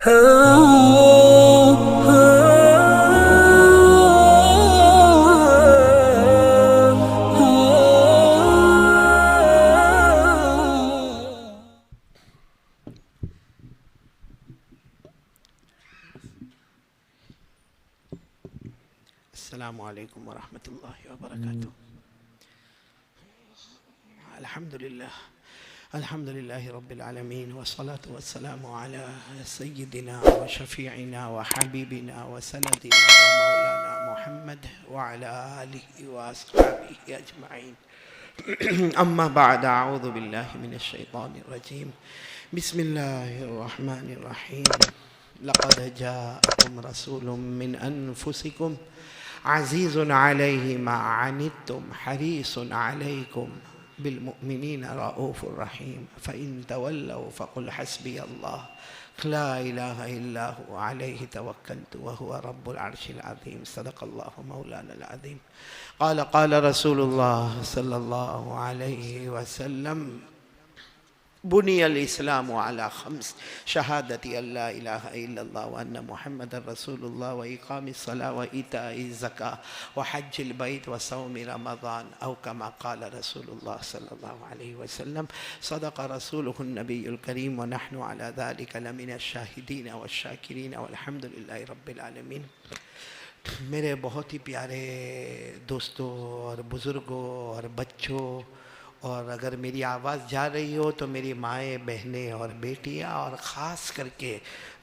السلام علیکم ورحمۃ اللہ وبرکاتہ۔ الحمد للہ رب العالمین والصلاة والسلام علی سیدنا وشفیعنا وحبیبنا وسندنا ومولانا محمد وعلی آلہ واصحابہ اجمعین، اما بعد، اعوذ باللہ من الشیطان الرجیم، بسم اللہ الرحمن الرحیم۔ لقد جاءکم رسول من انفسکم عزیز علیہ ما عنتم حریص علیکم بالمؤمنین رؤوف الرحیم، فإن تولوا فقل حسبی اللہ لا الہ الا هو علیہ توکلت وهو رب العرش العظیم، صدق اللہ مولانا العظیم۔ قال رسول اللہ صلی اللہ علیہ وسلم، بنی الاسلام علی خمس، شہادت ان لا الہ الا اللہ وان محمد رسول اللہ واقام الصلاۃ وایتاء الزکاۃ وحج البیت وصوم رمضان، او کما قال رسول اللہ صلی اللہ علیہ وسلم، صدق رسولہ النبی الکریم ونحن علی ذلک لمن الشاہدین والشاکرین والحمد للہ رب العالمین۔ میرے بہت ہی پیارے دوستوں اور بزرگوں اور بچوں، اور اگر میری آواز جا رہی ہو تو میری مائیں، بہنیں اور بیٹیاں، اور خاص کر کے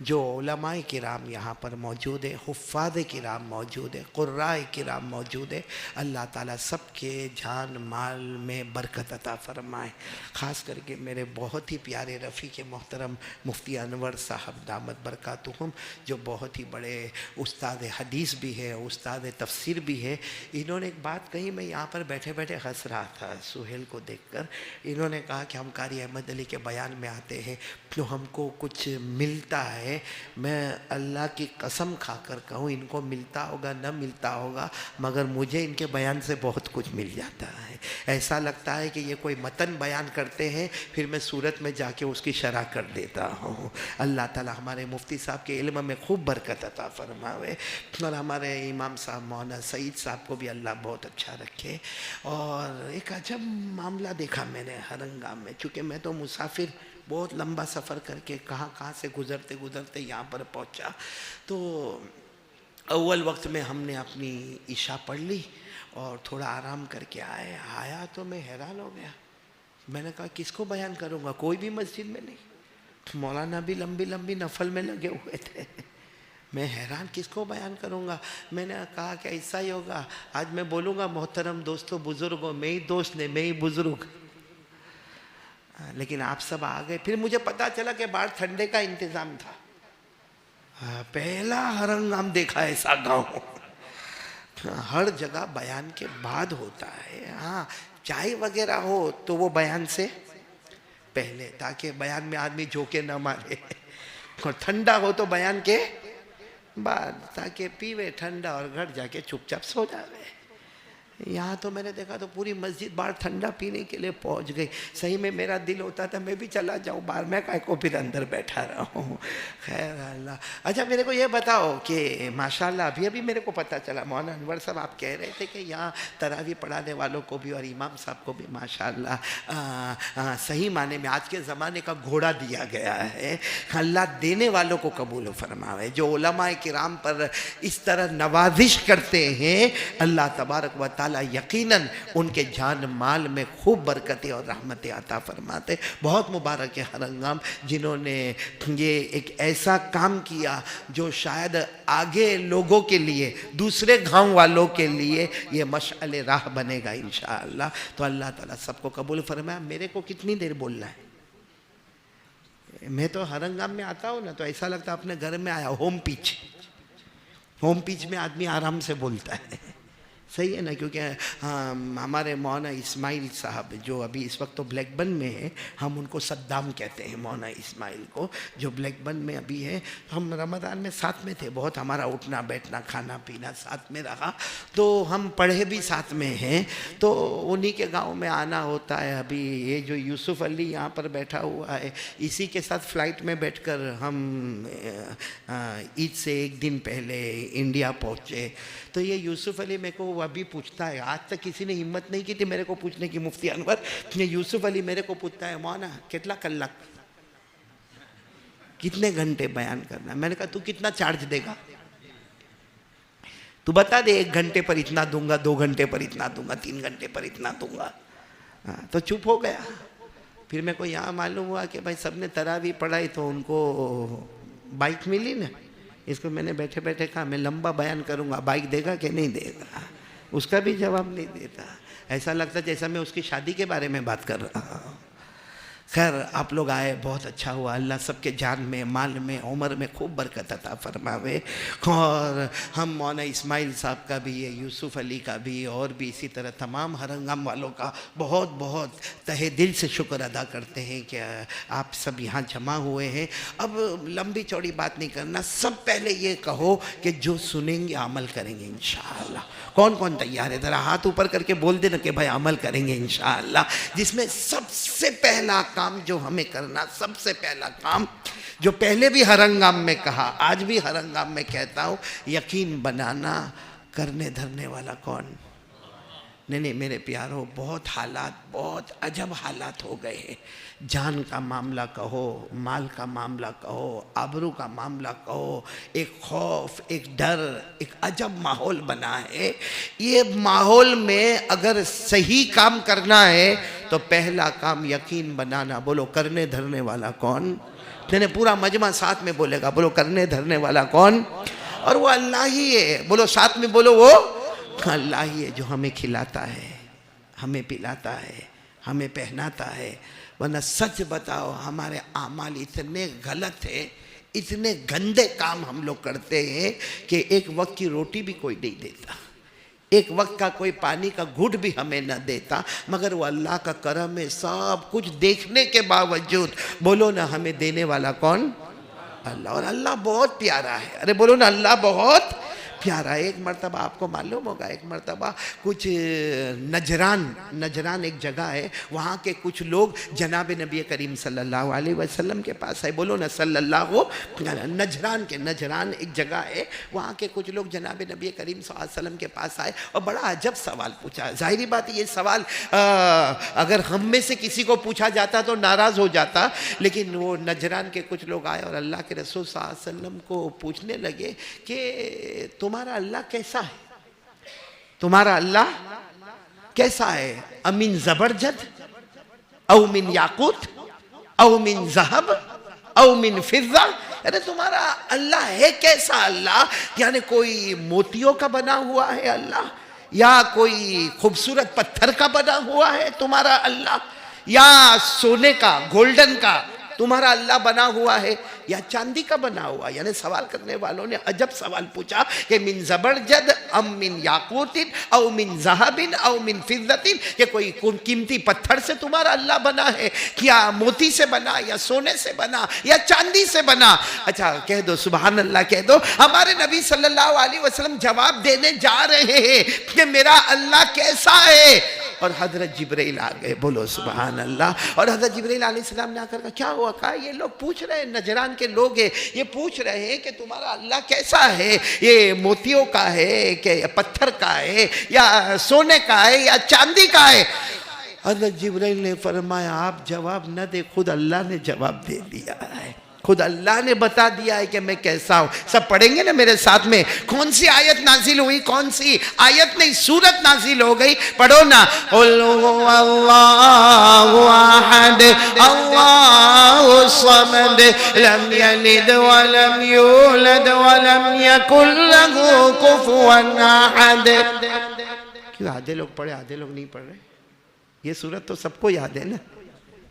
جو علماء کرام یہاں پر موجود ہیں، حفاظ کرام موجود ہیں، قراء کرام موجود ہیں، اللہ تعالیٰ سب کے جان مال میں برکت عطا فرمائے۔ خاص کر کے میرے بہت ہی پیارے رفیق محترم مفتی انور صاحب دامت برکاتہم، جو بہت ہی بڑے استاد حدیث بھی ہے، استاد تفسیر بھی ہے۔ انہوں نے ایک بات کہی، میں یہاں پر بیٹھے بیٹھے ہنس رہا تھا سہیل کو دیکھ کر۔ انہوں نے کہا کہ ہم قاری احمد علی کے بیان میں آتے ہیں تو ہم کو کچھ ملتا ہے۔ میں اللہ کی قسم کھا کر کہوں، ان کو ملتا ہوگا نہ ملتا ہوگا، مگر مجھے ان کے بیان سے بہت کچھ مل جاتا ہے۔ ایسا لگتا ہے کہ یہ کوئی متن بیان کرتے ہیں، پھر میں صورت میں جا کے اس کی شرح کر دیتا ہوں۔ اللہ تعالی ہمارے مفتی صاحب کے علم میں خوب برکت عطا فرماوے، اور ہمارے امام صاحب مولانا سعید صاحب کو بھی اللہ بہت اچھا رکھے۔ اور ایک عجب معاملہ دیکھا میں نے ہرنگام میں، چونکہ میں تو مسافر، بہت لمبا سفر کر کے کہاں سے گزرتے گزرتے یہاں پر پہنچا، تو اول وقت میں ہم نے اپنی عشاء پڑھ لی اور تھوڑا آرام کر کے آیا تو میں حیران ہو گیا۔ میں نے کہا کس کو بیان کروں گا، کوئی بھی مسجد میں نہیں، مولانا بھی لمبی لمبی نفل میں لگے ہوئے تھے۔ میں حیران کس کو بیان کروں گا۔ میں نے کہا کہ ایسا ہی ہوگا، آج میں بولوں گا محترم دوستو بزرگوں، میں ہی دوست نے، میں ہی بزرگ، لیکن آپ سب آ گئے۔ پھر مجھے پتا چلا کہ باہر ٹھنڈے کا انتظام تھا۔ پہلا ہرنگام دیکھا ایسا گاؤں، ہر جگہ بیان کے بعد ہوتا ہے۔ ہاں چائے وغیرہ ہو تو وہ بیان سے پہلے، تاکہ بیان میں آدمی جھوکے نہ مارے، اور ٹھنڈا ہو تو بیان کے بعد، تاکہ پیوے ٹھنڈا اور گھر جا کے چپ چاپ سو جاوے۔ یہاں تو میں نے دیکھا تو پوری مسجد باہر ٹھنڈا پینے کے لیے پہنچ گئی۔ صحیح میں میرا دل ہوتا تھا میں بھی چلا جاؤں باہر، میں کائے کو پھر اندر بیٹھا رہا ہوں۔ خیر اللہ۔ اچھا میرے کو یہ بتاؤ کہ ماشاءاللہ ابھی میرے کو پتہ چلا، مولانا انور صاحب آپ کہہ رہے تھے کہ یہاں تراویح پڑھانے والوں کو بھی اور امام صاحب کو بھی ماشاءاللہ صحیح معنی میں آج کے زمانے کا گھوڑا دیا گیا ہے۔ اللہ دینے والوں کو قبول و فرماوے۔ جو علماء کرام پر اس طرح نوازش کرتے ہیں، اللہ تبارک و تعالی یقیناً ان کے جان مال میں خوب برکتیں اور رحمتیں عطا فرماتے۔ بہت مبارک ہے ہرنگام جنہوں نے یہ ایک ایسا کام کیا جو شاید آگے لوگوں کے لیے، دوسرے گاؤں والوں کے لیے یہ مشعل راہ بنے گا انشاءاللہ۔ تو اللہ تعالیٰ سب کو قبول فرمائے۔ میرے کو کتنی دیر بولنا ہے؟ میں تو ہرنگام میں آتا ہوں نا تو ایسا لگتا اپنے گھر میں آیا، ہوم پیچ میں آدمی آرام سے بولتا ہے۔ صحیح ہے نا، کیونکہ ہمارے مولانا اسماعیل صاحب جو ابھی اس وقت تو بلیک بن میں ہیں، ہم ان کو صدام کہتے ہیں، مولانا اسماعیل کو، جو بلیک بن میں ابھی ہے. ہم رمضان میں ساتھ میں تھے، بہت ہمارا اٹھنا بیٹھنا کھانا پینا ساتھ میں رہا، تو ہم پڑھے بھی ساتھ میں ہیں، تو انہی کے گاؤں میں آنا ہوتا ہے. ابھی یہ جو یوسف علی یہاں پر بیٹھا ہوا ہے، اسی کے ساتھ فلائٹ میں بیٹھ کر ہم عید سے ایک دن پہلے انڈیا پہنچے. تو یہ یوسف علی میرے کو وہ ابھی پوچھتا ہے، آج تک کسی نے ہمت نہیں کی تھی میرے کو پوچھنے کی، مفتی انور، یہ یوسف علی میرے کو پوچھتا ہے مولانا کتنا کلک، کتنے گھنٹے بیان کرنا ہے. میں نے کہا تو کتنا چارج دے گا، تو بتا دے 1 گھنٹے پر اتنا دوں گا، 2 گھنٹے پر اتنا دوں گا، 3 گھنٹے پر اتنا دوں گا. تو چپ ہو گیا. پھر میرے کو یہاں معلوم ہوا کہ بھائی سب نے تراویح پڑھائی تو ان کو بائک ملی نا. اس کو میں نے بیٹھے بیٹھے کہا میں لمبا بیان کروں گا، بائک دے گا کہ نہیں دے گا؟ اس کا بھی جواب نہیں دیتا. ایسا لگتا جیسا میں اس کی شادی کے بارے میں بات کر رہا ہوں. خیر آپ لوگ آئے، بہت اچھا ہوا. اللہ سب کے جان میں، مال میں، عمر میں خوب برکت عطا فرماوے. اور ہم مولانا اسماعیل صاحب کا بھی، یوسف علی کا بھی، اور بھی اسی طرح تمام ہرنگام والوں کا بہت بہت تہہ دل سے شکر ادا کرتے ہیں کہ آپ سب یہاں جمع ہوئے ہیں. اب لمبی چوڑی بات نہیں کرنا، سب پہلے یہ کہو کہ جو سنیں گے عمل کریں گے انشاءاللہ. کون کون تیار ہے؟ ذرا ہاتھ اوپر کر کے بول دینا کہ بھائی عمل کریں گے انشاءاللہ. جس میں سب سے پہلا کام جو ہمیں کرنا، سب سے پہلا کام جو پہلے بھی ہرنگام میں کہا، آج بھی ہرنگام میں کہتا ہوں، یقین بنانا. کرنے دھرنے والا کون؟ نہیں میرے پیاروں، بہت حالات، بہت عجب حالات ہو گئے ہیں. جان کا معاملہ کہو، مال کا معاملہ کہو، آبرو کا معاملہ کہو، ایک خوف، ایک ڈر، ایک عجب ماحول بنا ہے. یہ ماحول میں اگر صحیح کام کرنا ہے تو پہلا کام یقین بنانا. بولو کرنے دھرنے والا کون؟ نہیں پورا مجمع ساتھ میں بولے گا. بولو کرنے دھرنے والا کون؟ اور وہ اللہ ہی ہے. بولو ساتھ میں بولو، وہ اللہ ہی ہے جو ہمیں کھلاتا ہے، ہمیں پلاتا ہے، ہمیں پہناتا ہے. ورنہ سچ بتاؤ ہمارے اعمال اتنے غلط ہیں، اتنے گندے کام ہم لوگ کرتے ہیں کہ ایک وقت کی روٹی بھی کوئی نہیں دیتا، ایک وقت کا کوئی پانی کا گھٹ بھی ہمیں نہ دیتا. مگر وہ اللہ کا کرم ہے، سب کچھ دیکھنے کے باوجود بولو نا ہمیں دینے والا کون؟ اللہ. اور اللہ بہت پیارا ہے. ارے بولو نا اللہ بہت پیارا ہے. ایک مرتبہ آپ کو معلوم ہوگا، ایک مرتبہ کچھ نجران ایک جگہ ہے، وہاں کے کچھ لوگ جناب نبی کریم صلی اللہ علیہ وسلم کے پاس آئے. بولو نا صلی اللہ. نجران ایک جگہ ہے، وہاں کے کچھ لوگ جناب نبی کریم صلی اللہ علیہ وسلم کے پاس آئے اور بڑا عجب سوال پوچھا. ظاہری بات ہے یہ سوال اگر ہم میں سے کسی کو پوچھا جاتا تو ناراض ہو جاتا، لیکن وہ نجران کے کچھ لوگ آئے اور اللہ کے رسول صلی اللہ علیہ وسلم کو پوچھنے لگے کہ تمہارا اللہ کیسا ہے؟ تمہارا اللہ کیسا ہے؟ امن زبرجد او من یاقوت او من ذہب او من فضہ. ارے تمہارا اللہ ہے کیسا؟ اللہ یعنی کوئی موتیوں کا بنا ہوا ہے اللہ، یا کوئی خوبصورت پتھر کا بنا ہوا ہے تمہارا اللہ، یا سونے کا، گولڈن کا تمہارا اللہ بنا ہوا ہے، یا چاندی کا بنا ہوا؟ یعنی سوال کرنے والوں نے عجب سوال پوچھا کہ من زبرجد ام من یاقوت او من ذہب او من فضۃ، کہ کوئی قیمتی پتھر سے تمہارا اللہ بنا ہے، کیا موتی سے بنا، یا سونے سے بنا، یا چاندی سے بنا؟ اچھا کہہ دو سبحان اللہ کہہ دو. ہمارے نبی صلی اللہ علیہ وسلم جواب دینے جا رہے ہیں کہ میرا اللہ کیسا ہے، اور حضرت جبرائیل آ گئے. بولو سبحان اللہ. اور حضرت جبرائیل علیہ السلام نے آ کر کہا کیا ہوا؟ کہا یہ لوگ پوچھ رہے ہیں، نجران کے لوگ ہیں، یہ پوچھ رہے ہیں کہ تمہارا اللہ کیسا ہے، یہ موتیوں کا ہے کہ پتھر کا ہے، یا سونے کا ہے، یا چاندی کا ہے؟ حضرت جبرائیل نے فرمایا آپ جواب نہ دے، خود اللہ نے جواب دے دیا ہے، خود اللہ نے بتا دیا ہے کہ میں کیسا ہوں. سب پڑھیں گے نا میرے ساتھ میں؟ کون سی آیت نازل ہوئی؟ کون سی آیت نہیں، سورت نازل ہو گئی. پڑھو نا. قل هو اللہ احد اللہ الصمد لم یلد ولم یولد ولم یکن له کفوا احد. کیوں آدھے لوگ پڑھے آدھے لوگ نہیں پڑھ رہے؟ یہ سورت تو سب کو یاد ہے نا.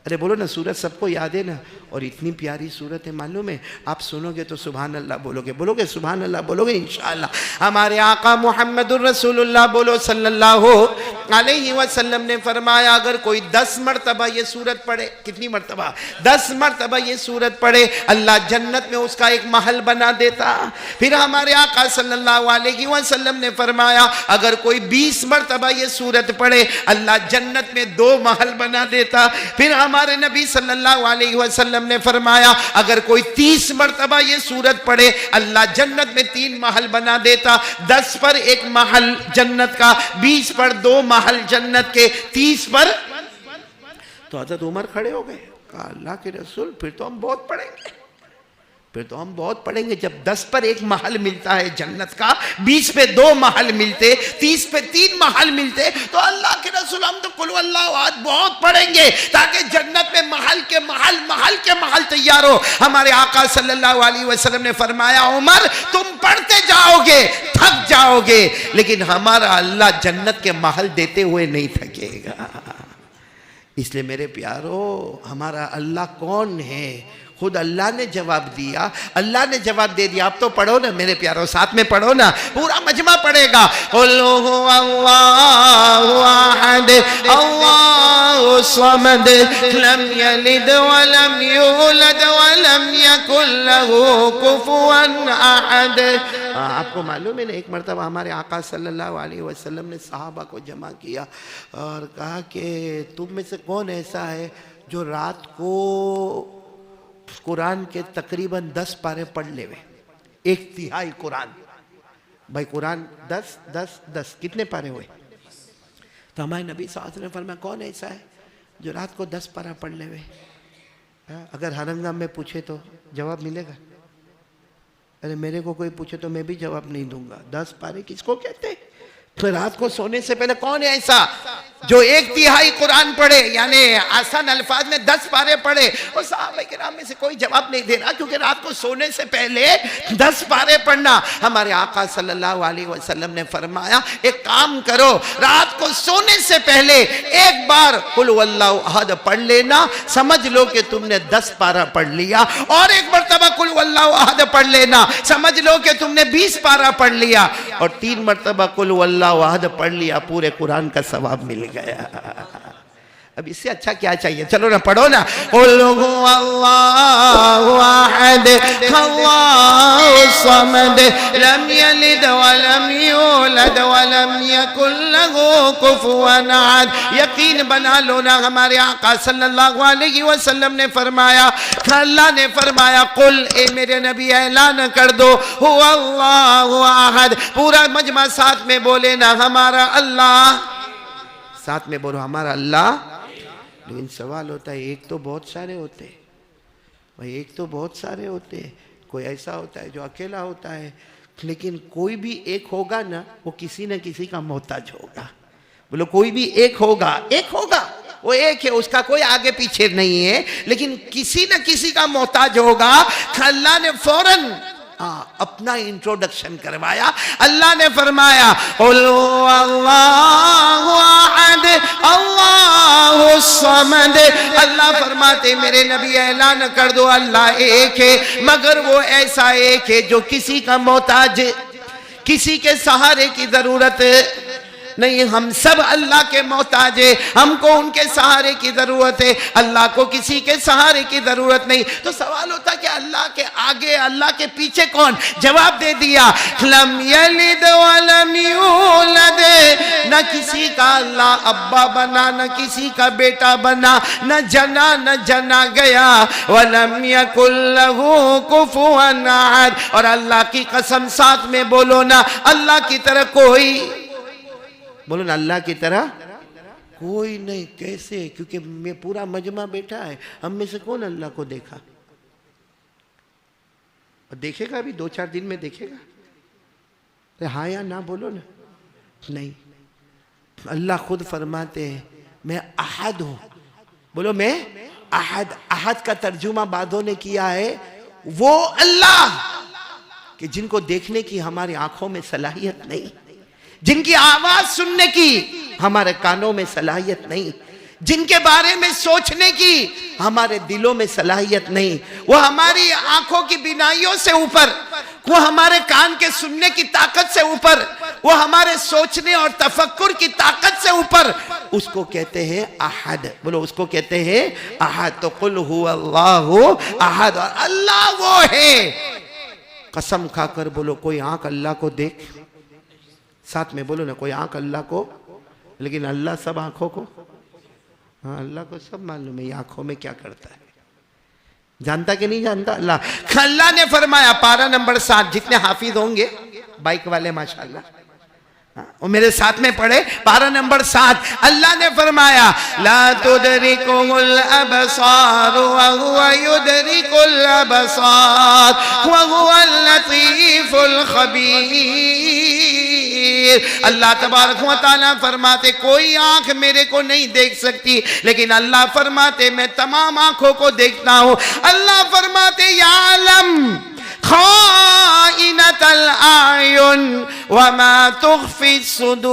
ارے بولو نا، سورت سب کو یاد ہے نا، اور اتنی پیاری سورت ہے، معلوم ہے آپ سنو گے تو سبحان اللہ بولو گے سبحان اللہ بولو گے انشاءاللہ۔ ہمارے آقا محمد الرسول اللہ بولو صلی اللہ علیہ وسلم نے فرمایا اگر کوئی 10 مرتبہ یہ سورت پڑھے، کتنی مرتبہ؟ 10 مرتبہ یہ سورت پڑھے، اللہ جنت میں اس کا ایک محل بنا دیتا۔ پھر ہمارے آقا صلی اللہ علیہ وسلم نے فرمایا اگر کوئی 20 مرتبہ یہ سورت پڑھے، اللہ جنت میں 2 محل بنا دیتا۔ پھر ہمارے نبی صلی اللہ علیہ وسلم نے فرمایا اگر کوئی 30 مرتبہ یہ سورت پڑھے، اللہ جنت میں 3 محل بنا دیتا۔ 10 پر 1 محل جنت کا، 20 پر 2 محل جنت کے، 30 پر۔ تو حضرت عمر کھڑے ہو گئے، کہا اللہ کے رسول پھر تو ہم بہت پڑھیں گے، جب 10 پر 1 محل ملتا ہے جنت کا، 20 پہ 2 محل ملتے، 30 پہ 3 محل ملتے، تو اللہ کے رسول ہم تو قل اللہ احد بہت پڑھیں گے تاکہ جنت میں محل کے محل تیار ہو۔ ہمارے آقا صلی اللہ علیہ وسلم نے فرمایا عمر تم پڑھتے جاؤ گے، تھک جاؤ گے، لیکن ہمارا اللہ جنت کے محل دیتے ہوئے نہیں تھکے گا۔ اس لیے میرے پیارو، ہمارا اللہ کون ہے؟ خود اللہ نے جواب دیا، اللہ نے جواب دے دیا۔ آپ تو پڑھو نا میرے پیارو، ساتھ میں پڑھو نا، پورا مجمع پڑھے گا۔ قُلْ هُوَ اللَّهُ أَحَدٌ اللَّهُ الصَّمَدُ لَمْ يَلِدْ وَلَمْ يُولَدْ وَلَمْ يَكُنْ لَهُ كُفُوًا أَحَدٌ۔ آپ کو معلوم ہے نا، ایک مرتبہ ہمارے آقا صلی اللہ علیہ وسلم نے صحابہ کو جمع کیا اور کہا کہ تم میں سے کون ایسا ہے جو رات کو قرآن کے تقریباً 10 پارے پڑھ لے ہوئے، 1/3 قرآن۔ بھائی قرآن 10 کتنے پارے ہوئے؟ تو ہمارے نبی صلی اللہ علیہ وسلم نے فرمایا کون ایسا ہے جو رات کو 10 پارہ پڑھ لے ہوئے؟ اگر ہرنگام میں پوچھے تو جواب ملے گا؟ ارے میرے کو کوئی پوچھے تو میں بھی جواب نہیں دوں گا۔ 10 پارے کس کو کہتے ہیں؟ تو رات کو سونے سے پہلے کون ہے ایسا جو 1/3 قرآن پڑھے، یعنی آسان الفاظ میں 10 پارے پڑھے؟ اور صحابہ کرام میں سے کوئی جواب نہیں دے رہا، کیونکہ رات کو سونے سے پہلے 10 پارے پڑھنا۔ ہمارے آقا صلی اللہ علیہ وسلم نے فرمایا ایک کام کرو، رات کو سونے سے پہلے ایک بار قل هو اللہ احد پڑھ لینا، سمجھ لو کہ تم نے 10 پارہ پڑھ لیا، اور ایک مرتبہ قل هو اللہ احد پڑھ لینا، سمجھ لو کہ تم نے 20 پارہ پڑھ لیا، اور 3 مرتبہ قل هو اللہ احد پڑھ لیا، پورے قرآن کا ثواب مل گیا۔ اب اس سے اچھا کیا چاہیے؟ چلو نا پڑھو نا، قُلْ هُوَ اللَّهُ أَحَدٌ اللَّهُ الصَّمَدُ لَمْ يَلِدْ وَلَمْ يُولَدْ وَلَمْ يَكُنْ لَهُ كُفُوًا أَحَدٌ۔ یقین بنا لو نا، ہمارے آقا صلی اللہ علیہ وسلم نے فرمایا، اللہ نے فرمایا قل، اے میرے نبی اعلان کر دو، هُوَ اللَّهُ أَحَدٌ۔ پورا مجمع ساتھ میں بولے نا ہمارا اللہ، ساتھ میں بولو ہمارا اللہ۔ لیکن سوال ہوتا ہے ایک تو بہت سارے ہوتے ہیں بھائی، ایک تو بہت سارے ہوتے ہیں، کوئی ایسا ہوتا ہے جو اکیلا ہوتا ہے، لیکن کوئی بھی ایک ہوگا نا وہ کسی نہ کسی کا محتاج ہوگا۔ بولو کوئی بھی ایک ہوگا وہ ایک ہے، اس کا کوئی آگے پیچھے نہیں ہے، لیکن کسی نہ کسی کا محتاج ہوگا۔ اللہ نے فوراً اپنا انٹروڈکشن کروایا، اللہ نے فرمایا قُلْ هُوَ اللَّهُ أَحَدٌ اللَّهُ الصَّمَدُ۔ اللہ فرماتے میرے نبی اعلان کر دو اللہ ایک ہے، مگر وہ ایسا ایک ہے جو کسی کا محتاج، کسی کے سہارے کی ضرورت نہیں۔ ہم سب اللہ کے محتاج ہیں، ہم کو ان کے سہارے کی ضرورت ہے، اللہ کو کسی کے سہارے کی ضرورت نہیں۔ تو سوال ہوتا کہ اللہ کے آگے اللہ کے پیچھے کون؟ جواب دے دیا لم یلد ولم یولد، نہ کسی کا اللہ ابا بنا، نہ کسی کا بیٹا بنا، نہ جنا گیا، ولم یکن لہ کفوا احد۔ اور اللہ کی قسم ساتھ میں بولو نا، اللہ کی طرح کوئی، بولو نا اللہ کی طرح کوئی نہیں۔ کیسے؟ کیونکہ میں پورا مجمع بیٹھا ہے، ہم میں سے کون اللہ کو دیکھا اور دیکھے گا؟ بھی 2-4 دن میں دیکھے گا؟ ہاں یا نہ بولو نا۔ نہیں، اللہ خود فرماتے ہیں میں احد ہوں۔ بولو میں احد۔ احد کا ترجمہ بعدوں نے کیا ہے وہ اللہ کہ جن کو دیکھنے کی ہماری آنکھوں میں صلاحیت نہیں، جن کی آواز سننے کی ہمارے کانوں میں صلاحیت نہیں، جن کے بارے میں سوچنے کی ہمارے دلوں میں صلاحیت نہیں، وہ ہماری آنکھوں کی بینائیوں سے اوپر، وہ ہمارے کان کے سننے کی طاقت سے اوپر، وہ ہمارے سوچنے اور تفکر کی طاقت سے اوپر، اس کو کہتے ہیں احد. بولو اس کو کہتے ہیں احد. تو قل هو اللہ احد، اور اللہ وہ ہے. قسم کھا کر بولو کوئی آنکھ اللہ کو دیکھ، ساتھ میں بولو نا، کوئی آنکھ اللہ کو، لیکن اللہ سب آنکھوں کو، ہاں اللہ کو سب معلوم ہے یہ آنکھوں میں کیا کرتا ہے. جانتا کہ نہیں جانتا اللہ؟ اللہ نے فرمایا پارہ نمبر 7، جتنے حافظ ہوں گے بائک والے ماشاءاللہ اور میرے ساتھ میں پڑھے، پارہ نمبر 7، اللہ نے فرمایا لا تدرکہ الابصار وہو یدرک الابصار وہو اللطیف الخبیر. اللہ تبارک و تعالیٰ فرماتے کوئی آنکھ میرے کو نہیں دیکھ سکتی، لیکن اللہ فرماتے میں تمام آنکھوں کو دیکھتا ہوں. اللہ فرماتے یعلم خائنۃ الاعین وما تخفی الصدور.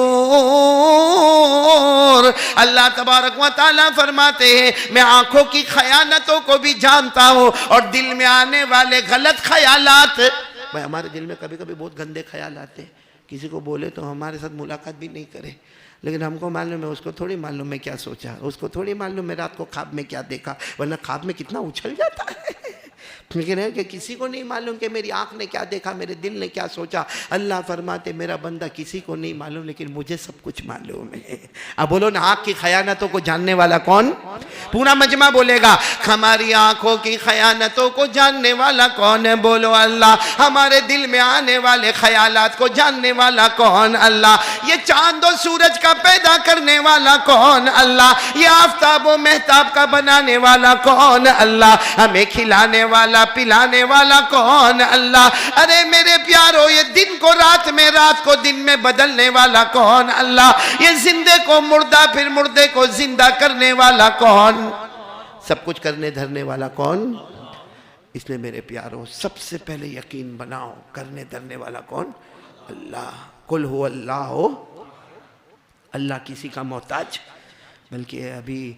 اللہ تبارک و تعالیٰ فرماتے ہیں میں آنکھوں کی خیانتوں کو بھی جانتا ہوں اور دل میں آنے والے غلط خیالات. بھائی ہمارے دل میں کبھی کبھی بہت گندے خیال آتے ہیں، کسی کو بولے تو ہمارے ساتھ ملاقات بھی نہیں کرے، لیکن ہم کو معلوم ہے، اس کو تھوڑی معلوم ہے کیا سوچا، اس کو تھوڑی معلوم ہے رات کو خواب میں کیا دیکھا، ورنہ خواب میں کتنا اچھل جاتا ہے. لیکن ہے کہ کسی کو نہیں معلوم کہ میری آنکھ نے کیا دیکھا، میرے دل نے کیا سوچا. اللہ فرماتے میرا بندہ کسی کو نہیں معلوم، لیکن مجھے سب کچھ معلوم ہے. اب بولو نا آنکھ کی خیانتوں کو جاننے والا کون؟ پورا مجمع بولے گا ہماری آنکھوں کی خیانتوں کو جاننے والا کون ہے؟ بولو اللہ. ہمارے دل میں آنے والے خیالات کو جاننے والا کون؟ اللہ. یہ چاند و سورج کا پیدا کرنے والا کون؟ اللہ. یہ آفتاب و مہتاب کا بنانے والا کون؟ اللہ. ہمیں کھلانے والا پلانے والا کون؟ اللہ. ارے میرے پیارو یہ دن کو رات میں، رات کو دن میں بدلنے والا کون؟ اللہ. یہ زندے کو مردہ پھر مردے کو زندہ کرنے والا کون؟ سب کچھ کرنے دھرنے والا کون؟ اس لیے میرے پیارو سب سے پہلے یقین بناؤ کرنے دھرنے والا کون؟ اللہ. قل هو اللہ. اللہ کسی کا محتاج. بلکہ ابھی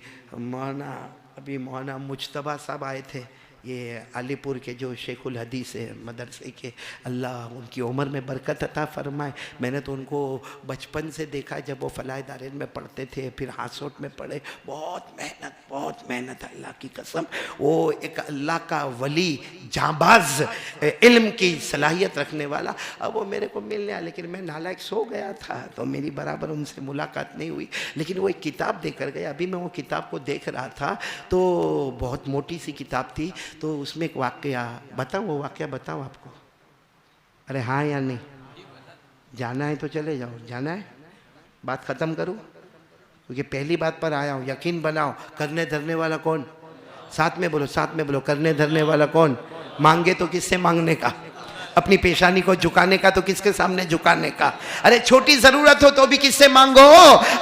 مولانا مجتبیٰ صاحب آئے تھے، یہ علی پور کے جو شیخ الحدیث ہے مدرسے کے، اللہ ان کی عمر میں برکت عطا فرمائے. میں نے تو ان کو بچپن سے دیکھا جب وہ فلاح دارین میں پڑھتے تھے، پھر ہاسوٹ میں پڑھے. بہت محنت اللہ کی قسم. وہ ایک اللہ کا ولی، جانباز، علم کی صلاحیت رکھنے والا. اب وہ میرے کو ملنے آیا، لیکن میں نالائق سو گیا تھا تو میری برابر ان سے ملاقات نہیں ہوئی. لیکن وہ ایک کتاب دے کر گئے. ابھی میں وہ کتاب کو دیکھ رہا تھا تو بہت موٹی سی کتاب تھی، تو اس میں ایک واقعہ بتاؤں. وہ واقعہ بتاؤں آپ کو؟ ارے ہاں یا نہیں؟ جانا ہے تو چلے جاؤ. جانا ہے؟ بات ختم کروں؟ کیونکہ پہلی بات پر آیا ہوں. یقین بناؤ کرنے دھرنے والا کون؟ ساتھ میں بولو کرنے دھرنے والا کون؟ مانگے تو کس سے مانگنے کا؟ اپنی پیشانی کو جھکانے کا تو کس کے سامنے جھکانے کا؟ ارے چھوٹی ضرورت ہو تو بھی کس سے مانگو؟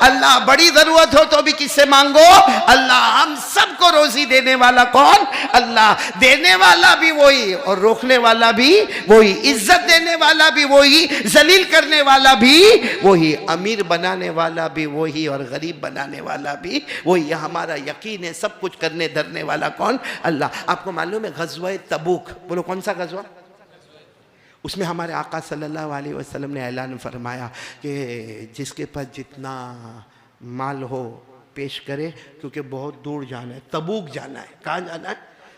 اللہ. بڑی ضرورت ہو تو بھی کس سے مانگو؟ اللہ. ہم سب کو روزی دینے والا کون؟ اللہ. دینے والا بھی وہی اور روکنے والا بھی وہی، عزت دینے والا بھی وہی، ذلیل کرنے والا بھی وہی، امیر بنانے والا بھی وہی اور غریب بنانے والا بھی وہی. یہ ہمارا یقین ہے. سب کچھ کرنے دھرنے والا کون؟ اللہ. آپ کو معلوم ہے غزوہ تبوک، بولو کون سا غزوہ؟ اس میں ہمارے آقا صلی اللہ علیہ وسلم نے اعلان فرمایا کہ جس کے پاس جتنا مال ہو پیش کرے، کیونکہ بہت دور جانا ہے. تبوک جانا ہے. کہاں جانا ہے؟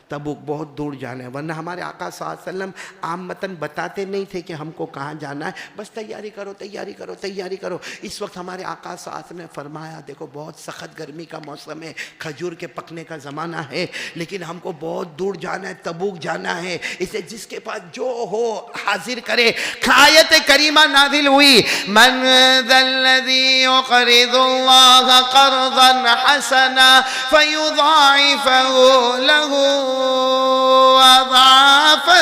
تبوک. بہت دور جانا ہے. ورنہ ہمارے آقا صلی اللہ علیہ وسلم عامتاً بتاتے نہیں تھے کہ ہم کو کہاں جانا ہے، بس تیاری کرو. اس وقت ہمارے آقا صلی اللہ علیہ وسلم نے فرمایا دیکھو بہت سخت گرمی کا موسم ہے، کھجور کے پکنے کا زمانہ ہے، لیکن ہم کو بہت دور جانا ہے، تبوک جانا ہے. اسے جس کے پاس جو ہو حاضر کرے. آیت کریمہ نازل ہوئی من ذا الذی یقرض اللہ قرضا حسنا فیضاعفہ لہ اضعافا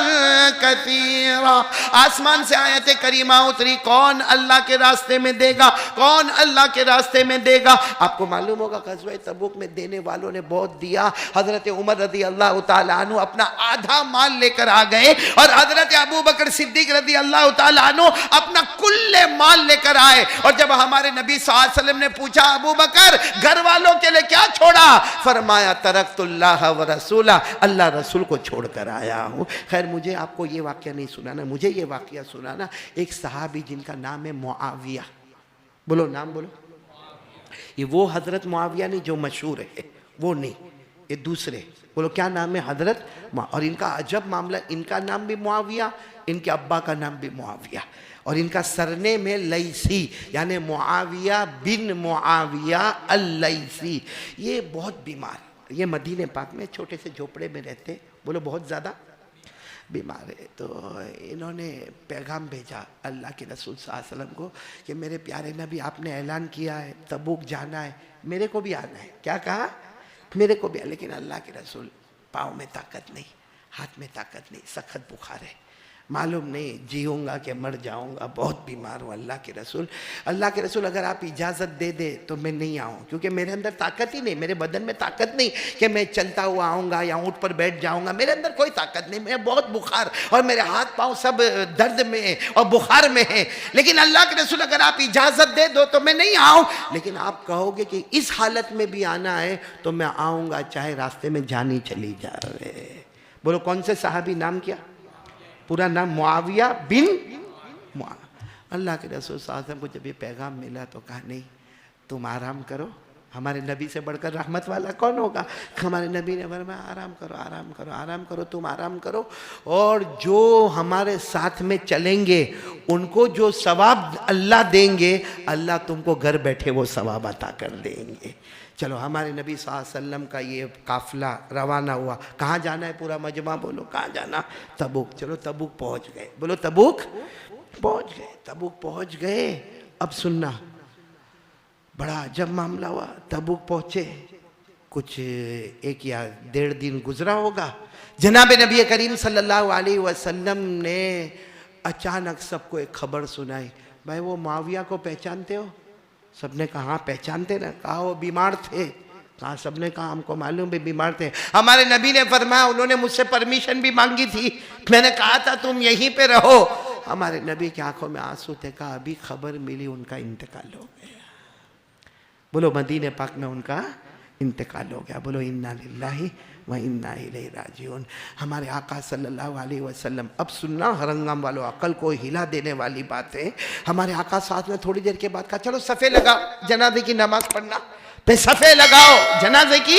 کثیرا. آسمان سے آیت کریمہ اتری، کون اللہ کے راستے میں دے گا، کون اللہ کے راستے میں دے گا. آپ کو معلوم ہوگا غزوہ تبوک میں دینے والوں نے بہت دیا. حضرت عمر رضی اللہ تعالیٰ عنہ اپنا آدھا مال لے کر آ گئے، اور حضرت ابو بکر صدیق رضی اللہ تعالیٰ عنہ اپنا کل مال لے کر آئے. اور جب ہمارے نبی صلی اللہ علیہ وسلم نے پوچھا ابو بکر گھر والوں کے لیے کیا چھوڑا، فرمایا ترکت اللہ و رسولہ، اللہ رسول کو چھوڑ کر آیا ہوں. خیر مجھے آپ کو یہ واقعہ نہیں سنانا، مجھے یہ واقعہ سنانا ایک صحابی جن کا نام ہے معاویہ. بولو نام بولو. یہ وہ حضرت معاویہ نہیں جو مشہور ہے، وہ نہیں، یہ دوسرے. بولو کیا نام ہے؟ حضرت اور ان کا عجب معاملہ، ان کا نام بھی معاویہ، ان کے ابا کا نام بھی معاویہ، اور ان کا سرنیم ہے لیثی، یعنی معاویہ بن معاویہ اللیثی. یہ بہت بیمار، یہ مدینہ پاک میں چھوٹے سے جھوپڑے میں رہتے. بولو بہت زیادہ بیمار ہے. تو انہوں نے پیغام بھیجا اللہ کے رسول صلی اللہ علیہ وسلم کو کہ میرے پیارے نبی آپ نے اعلان کیا ہے تبوک جانا ہے، میرے کو بھی آنا ہے. کیا کہا؟ میرے کو بھی، لیکن اللہ کے رسول پاؤں میں طاقت نہیں، ہاتھ میں طاقت نہیں، سخت بخار ہے، معلوم نہیں جیوں گا کہ مر جاؤں گا، بہت بیمار ہوں. اللہ کے رسول اگر آپ اجازت دے دے تو میں نہیں آؤں، کیونکہ میرے اندر طاقت ہی نہیں، میرے بدن میں طاقت نہیں کہ میں چلتا ہوا آؤں گا یا اونٹ پر بیٹھ جاؤں گا. میرے اندر کوئی طاقت نہیں، میں بہت بخار، اور میرے ہاتھ پاؤں سب درد میں ہیں اور بخار میں ہیں. لیکن اللہ کے رسول اگر آپ اجازت دے دو تو میں نہیں آؤں. لیکن آپ کہو گے کہ اس حالت میں بھی آنا ہے تو میں آؤں گا، چاہے راستے میں جانی چلی جائے. بولو کون سے صحابی؟ نام کیا؟ پورا نام معاویہ بن معاویہ. اللہ کے رسول صلی اللہ علیہ وسلم کو جب یہ پیغام ملا تو کہا نہیں، تم آرام کرو، ہمارے نبی سے بڑھ کر رحمت والا کون ہوگا. ہمارے نبی نے فرمایا آرام کرو، آرام کرو، آرام کرو، تم آرام کرو، اور جو ہمارے ساتھ میں چلیں گے ان کو جو ثواب اللہ دیں گے، اللہ تم کو گھر بیٹھے وہ ثواب عطا کر دیں گے. چلو ہمارے نبی صلی اللہ علیہ وسلم کا یہ قافلہ روانہ ہوا. کہاں جانا ہے؟ پورا مجمع بولو کہاں جانا؟ تبوک. چلو تبوک پہنچ گئے. بولو تبوک پہنچ گئے. تبوک پہنچ گئے. اب سننا، بڑا عجب معاملہ ہوا. تبوک پہنچے، کچھ 1 یا 1.5 دن گزرا ہوگا. جناب نبی کریم صلی اللہ علیہ وسلم نے اچانک سب کو ایک خبر سنائی. بھائی وہ معاویہ کو پہچانتے ہو؟ سب نے کہا ہاں پہچانتے نا. کہا وہ بیمار تھے. کہا سب نے کہا ہم کو معلوم بھی بیمار تھے. ہمارے نبی نے فرمایا انہوں نے مجھ سے پرمیشن بھی مانگی تھی، میں نے کہا تھا تم یہیں پہ رہو. ہمارے نبی کی آنکھوں میں آنسو تھے. کہا ابھی خبر ملی ان کا انتقال ہو گیا. بولو مدینہ پاک میں ان کا انتقال ہو گیا. بولو انا للہ وَإِنَّا إِلَيْهِ رَاجِعُونَ. ہمارے آقا صلی اللہ علیہ وسلم. اب سننا ہرنگام والو، عقل کو ہلا دینے والی بات ہے. ہمارے آقا ساتھ میں تھوڑی دیر کے بعد کہا چلو صفے لگاؤ، جنازے کی نماز پڑھنا. پہ صفے لگاؤ جنازے کی.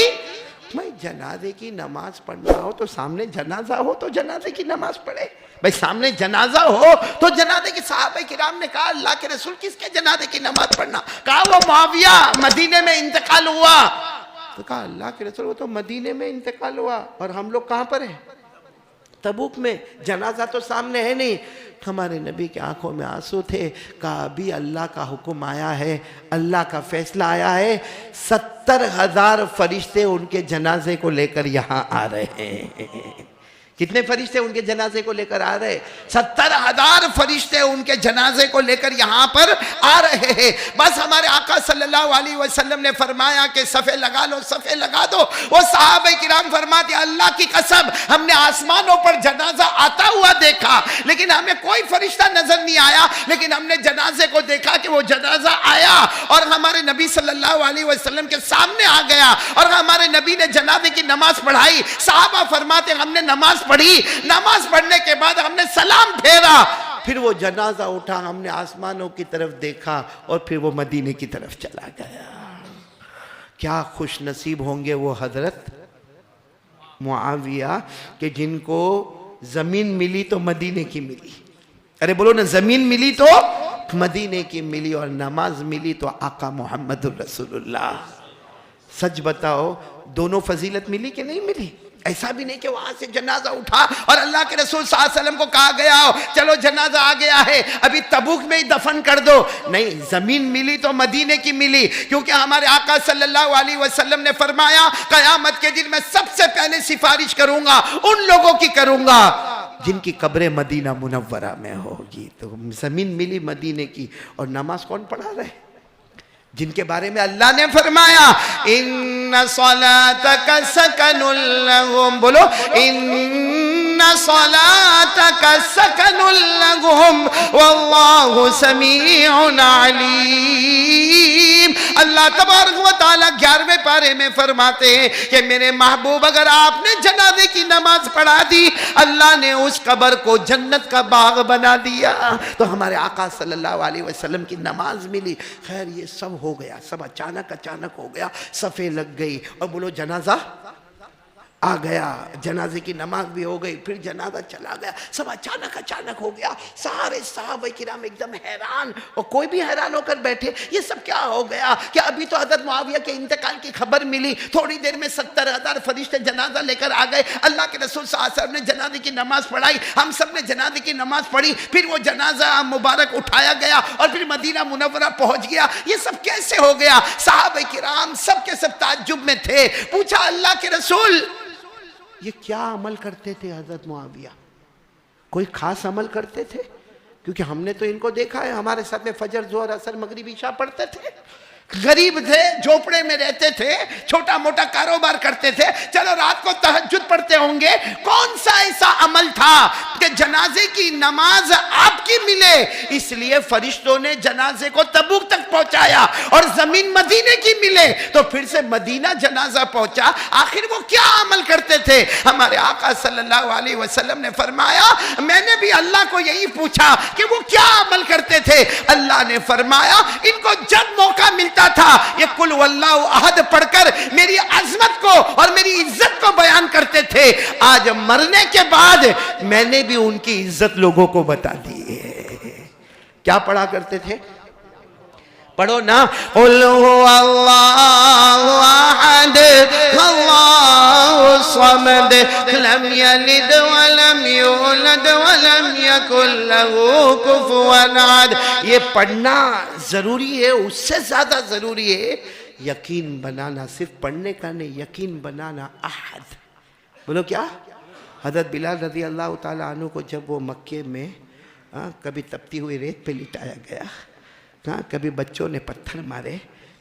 بھائی جنازے کی نماز پڑھنا ہو تو سامنے جنازہ ہو تو جنازے کی نماز پڑھے. بھائی سامنے جنازہ ہو تو جنازے کی. صحابہ کرام نے کہا اللہ کے رسول کس کے جنازے کی نماز پڑھنا؟ کہا وہ معاویہ مدینے میں انتقال ہوا. تو کہا اللہ کے رسول وہ تو مدینے میں انتقال ہوا اور ہم لوگ کہاں پر ہیں؟ تبوک میں. جنازہ تو سامنے ہے نہیں. ہمارے نبی کی آنکھوں میں آنسو تھے. کہا ابھی اللہ کا حکم آیا ہے، اللہ کا فیصلہ آیا ہے، 70,000 فرشتے ان کے جنازے کو لے کر یہاں آ رہے ہیں. کتنے فرشتے ان کے جنازے کو لے کر آ رہے؟ 70,000 فرشتے ان کے جنازے کو لے کر یہاں پر آ رہے ہیں. بس ہمارے آقا صلی اللہ علیہ وسلم نے فرمایا کہ صفے لگا لو، صفے لگا دو. وہ صحابہ کرام فرماتے اللہ کی قسم ہم نے آسمانوں پر جنازہ آتا ہوا دیکھا لیکن ہمیں کوئی فرشتہ نظر نہیں آیا، لیکن ہم نے جنازے کو دیکھا کہ وہ جنازہ آیا اور ہمارے نبی صلی اللہ علیہ وسلم کے سامنے آ گیا اور ہمارے نبی نے جنازے کی نماز پڑھائی. صحابہ فرماتے ہم نے نماز پڑھی، نماز پڑھنے کے بعد ہم نے سلام پھیرا، پھر وہ جنازہ اٹھا، ہم نے آسمانوں کی طرف دیکھا اور پھر وہ مدینے کی طرف چلا گیا. کیا خوش نصیب ہوں گے وہ حضرت معاویہ کہ جن کو زمین ملی تو مدینے کی ملی. ارے بولو نا، زمین ملی تو مدینے کی ملی اور نماز ملی تو آقا محمد الرسول اللہ. سچ بتاؤ دونوں فضیلت ملی کہ نہیں ملی؟ ایسا بھی نہیں کہ وہاں سے جنازہ اٹھا اور اللہ کے رسول صلی اللہ علیہ وسلم کو کہا گیا ہو چلو جنازہ آ گیا ہے ابھی تبوک میں ہی دفن کر دو. نہیں، زمین ملی تو مدینے کی ملی، کیونکہ ہمارے آقا صلی اللہ علیہ وسلم نے فرمایا قیامت کے دن میں سب سے پہلے سفارش کروں گا ان لوگوں کی کروں گا جن کی قبریں مدینہ منورہ میں ہوگی. تو زمین ملی مدینے کی، اور نماز کون پڑھا رہے؟ جن کے بارے میں اللہ نے فرمایا ان صلاتک سکن لہم، بولو ان صلاتک سکن لہم واللہ سمیع علیم. اللہ تبارک و تعالیٰ 11ویں پارے میں فرماتے ہیں کہ میرے محبوب اگر آپ نے جنازے کی نماز پڑھا دی اللہ نے اس قبر کو جنت کا باغ بنا دیا. تو ہمارے آقا صلی اللہ علیہ وسلم کی نماز ملی. خیر یہ سب ہو گیا، سب اچانک ہو گیا، صفیں لگ گئی اور بولو جنازہ آ گیا، جنازے کی نماز بھی ہو گئی، پھر جنازہ چلا گیا، سب اچانک ہو گیا. سارے صحابہ کرام ایک دم حیران، اور کوئی بھی حیران ہو کر بیٹھے یہ سب کیا ہو گیا کہ ابھی تو حضرت معاویہ کے انتقال کی خبر ملی، تھوڑی دیر میں 70,000 فرشتے جنازہ لے کر آ گئے. اللہ کے رسول صلی اللہ علیہ وسلم نے جنازے کی نماز پڑھائی، ہم سب نے جنازے کی نماز پڑھی، پھر وہ جنازہ مبارک اٹھایا گیا اور پھر مدینہ منورہ پہنچ گیا. یہ سب کیسے ہو گیا؟ صحابہ کرام سب کے سب تعجب میں تھے. پوچھا اللہ کے رسول یہ کیا عمل کرتے تھے؟ حضرت معاویہ کوئی خاص عمل کرتے تھے؟ کیونکہ ہم نے تو ان کو دیکھا ہے ہمارے ساتھ میں فجر ظہر عصر مغرب عشاء پڑھتے تھے، غریب تھے، جھوپڑے میں رہتے تھے، چھوٹا موٹا کاروبار کرتے تھے، چلو رات کو تہجد پڑھتے ہوں گے. کون سا ایسا عمل تھا کہ جنازے کی نماز آپ کی ملے؟ اس لیے فرشتوں نے جنازے کو تبوک تک پہنچایا اور زمین مدینے کی ملے تو پھر سے مدینہ جنازہ پہنچا. آخر وہ کیا عمل کرتے تھے؟ ہمارے آقا صلی اللہ علیہ وسلم نے فرمایا میں نے بھی اللہ کو یہی پوچھا کہ وہ کیا عمل کرتے تھے. اللہ نے فرمایا ان کو جب موقع ملتا تھا یہ قل واللہ احد پڑھ کر میری عظمت کو اور میری عزت کو بیان کرتے تھے. آج مرنے کے بعد میں نے بھی ان کی عزت لوگوں کو بتا دی ہے. کیا پڑھا کرتے تھے؟ پڑھو نا قل هو اللہ احد اللہ الصمد لم یلد ولم یولد ولم یکن له کفوا احد. یہ پڑھنا ضروری ہے، اس سے زیادہ ضروری ہے یقین بنانا. صرف پڑھنے کا نہیں، یقین بنانا. احد بولو کیا؟ حضرت بلال رضی اللہ تعالیٰ عنہ کو جب وہ مکے میں کبھی تپتی ہوئی ریت پہ لٹایا گیا، کبھی بچوں نے پتھر مارے،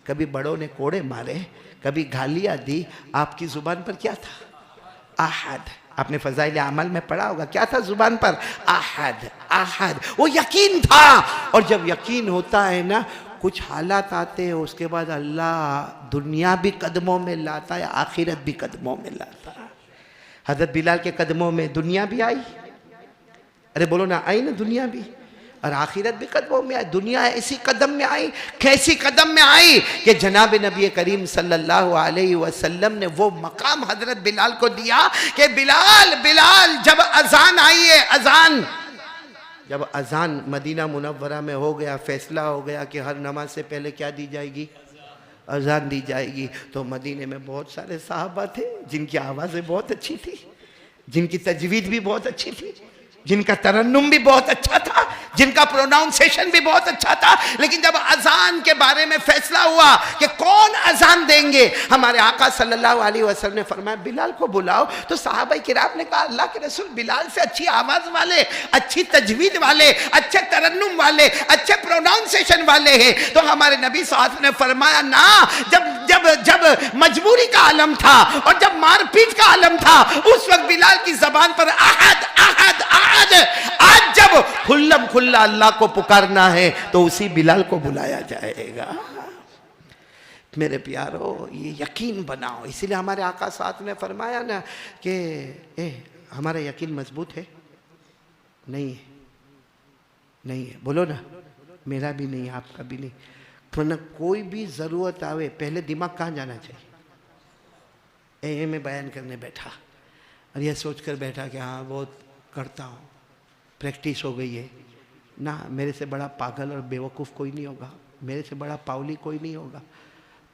کبھی بڑوں نے کوڑے مارے، کبھی گالیاں دی، آپ کی زبان پر کیا تھا؟ احد. آپ نے فضائل اعمال میں پڑھا ہوگا کیا تھا زبان پر؟ احد. احد وہ یقین تھا. اور جب یقین ہوتا ہے نا کچھ حالات آتے ہیں اس کے بعد اللہ دنیا بھی قدموں میں لاتا ہے، آخرت بھی قدموں میں لاتا ہے. حضرت بلال کے قدموں میں دنیا بھی آئی، ارے بولو نا، آئی نا دنیا بھی، اور آخرت بھی قدموں میں آئی. دنیا ایسی قدم میں آئی، کیسی قدم میں آئی کہ جناب نبی کریم صلی اللہ علیہ وسلم نے وہ مقام حضرت بلال کو دیا کہ بلال جب اذان آئی ہے، جب اذان مدینہ منورہ میں ہو گیا، فیصلہ ہو گیا کہ ہر نماز سے پہلے کیا دی جائے گی؟ اذان دی جائے گی. تو مدینے میں بہت سارے صحابہ تھے جن کی آوازیں بہت اچھی تھی، جن کی تجوید بھی بہت اچھی تھی، جن کا ترنم بھی بہت اچھا تھا، جن کا پروناؤنسیشن بھی بہت اچھا تھا. لیکن جب اذان کے بارے میں فیصلہ ہوا کہ کون اذان دیں گے، ہمارے آقا صلی اللہ علیہ وسلم نے فرمایا بلال کو بلاؤ. تو صحابہ کرام نے کہا اللہ کے رسول بلال سے اچھی آواز والے، اچھی تجوید والے، اچھے ترنم والے، اچھے پروناؤنسیشن والے ہیں. تو ہمارے نبی صلی اللہ علیہ وسلم نے فرمایا نا، جب مجبوری کا عالم تھا اور جب مار پیٹ کا عالم تھا اس وقت بلال کی زبان پر احد احد احد. آج جب کھلم کھلا اللہ کو پکارنا ہے تو اسی بلال کو بلایا جائے گا. میرے پیارو یہ یقین بناؤ. اسی لیے ہمارے آقا ساتھ نے فرمایا نا کہ ہمارا یقین مضبوط ہے؟ نہیں ہے. بولو نا، میرا بھی نہیں، آپ کا بھی نہیں. ورنہ کوئی بھی ضرورت آوے پہلے دماغ کہاں جانا چاہیے؟ میں بیان کرنے بیٹھا اور یہ سوچ کر بیٹھا کہ ہاں بہت کرتا ہوں، پریکٹس ہو گئی ہے. نہ، میرے سے بڑا پاگل اور بیوقوف کوئی نہیں ہوگا، میرے سے بڑا پاولی کوئی نہیں ہوگا.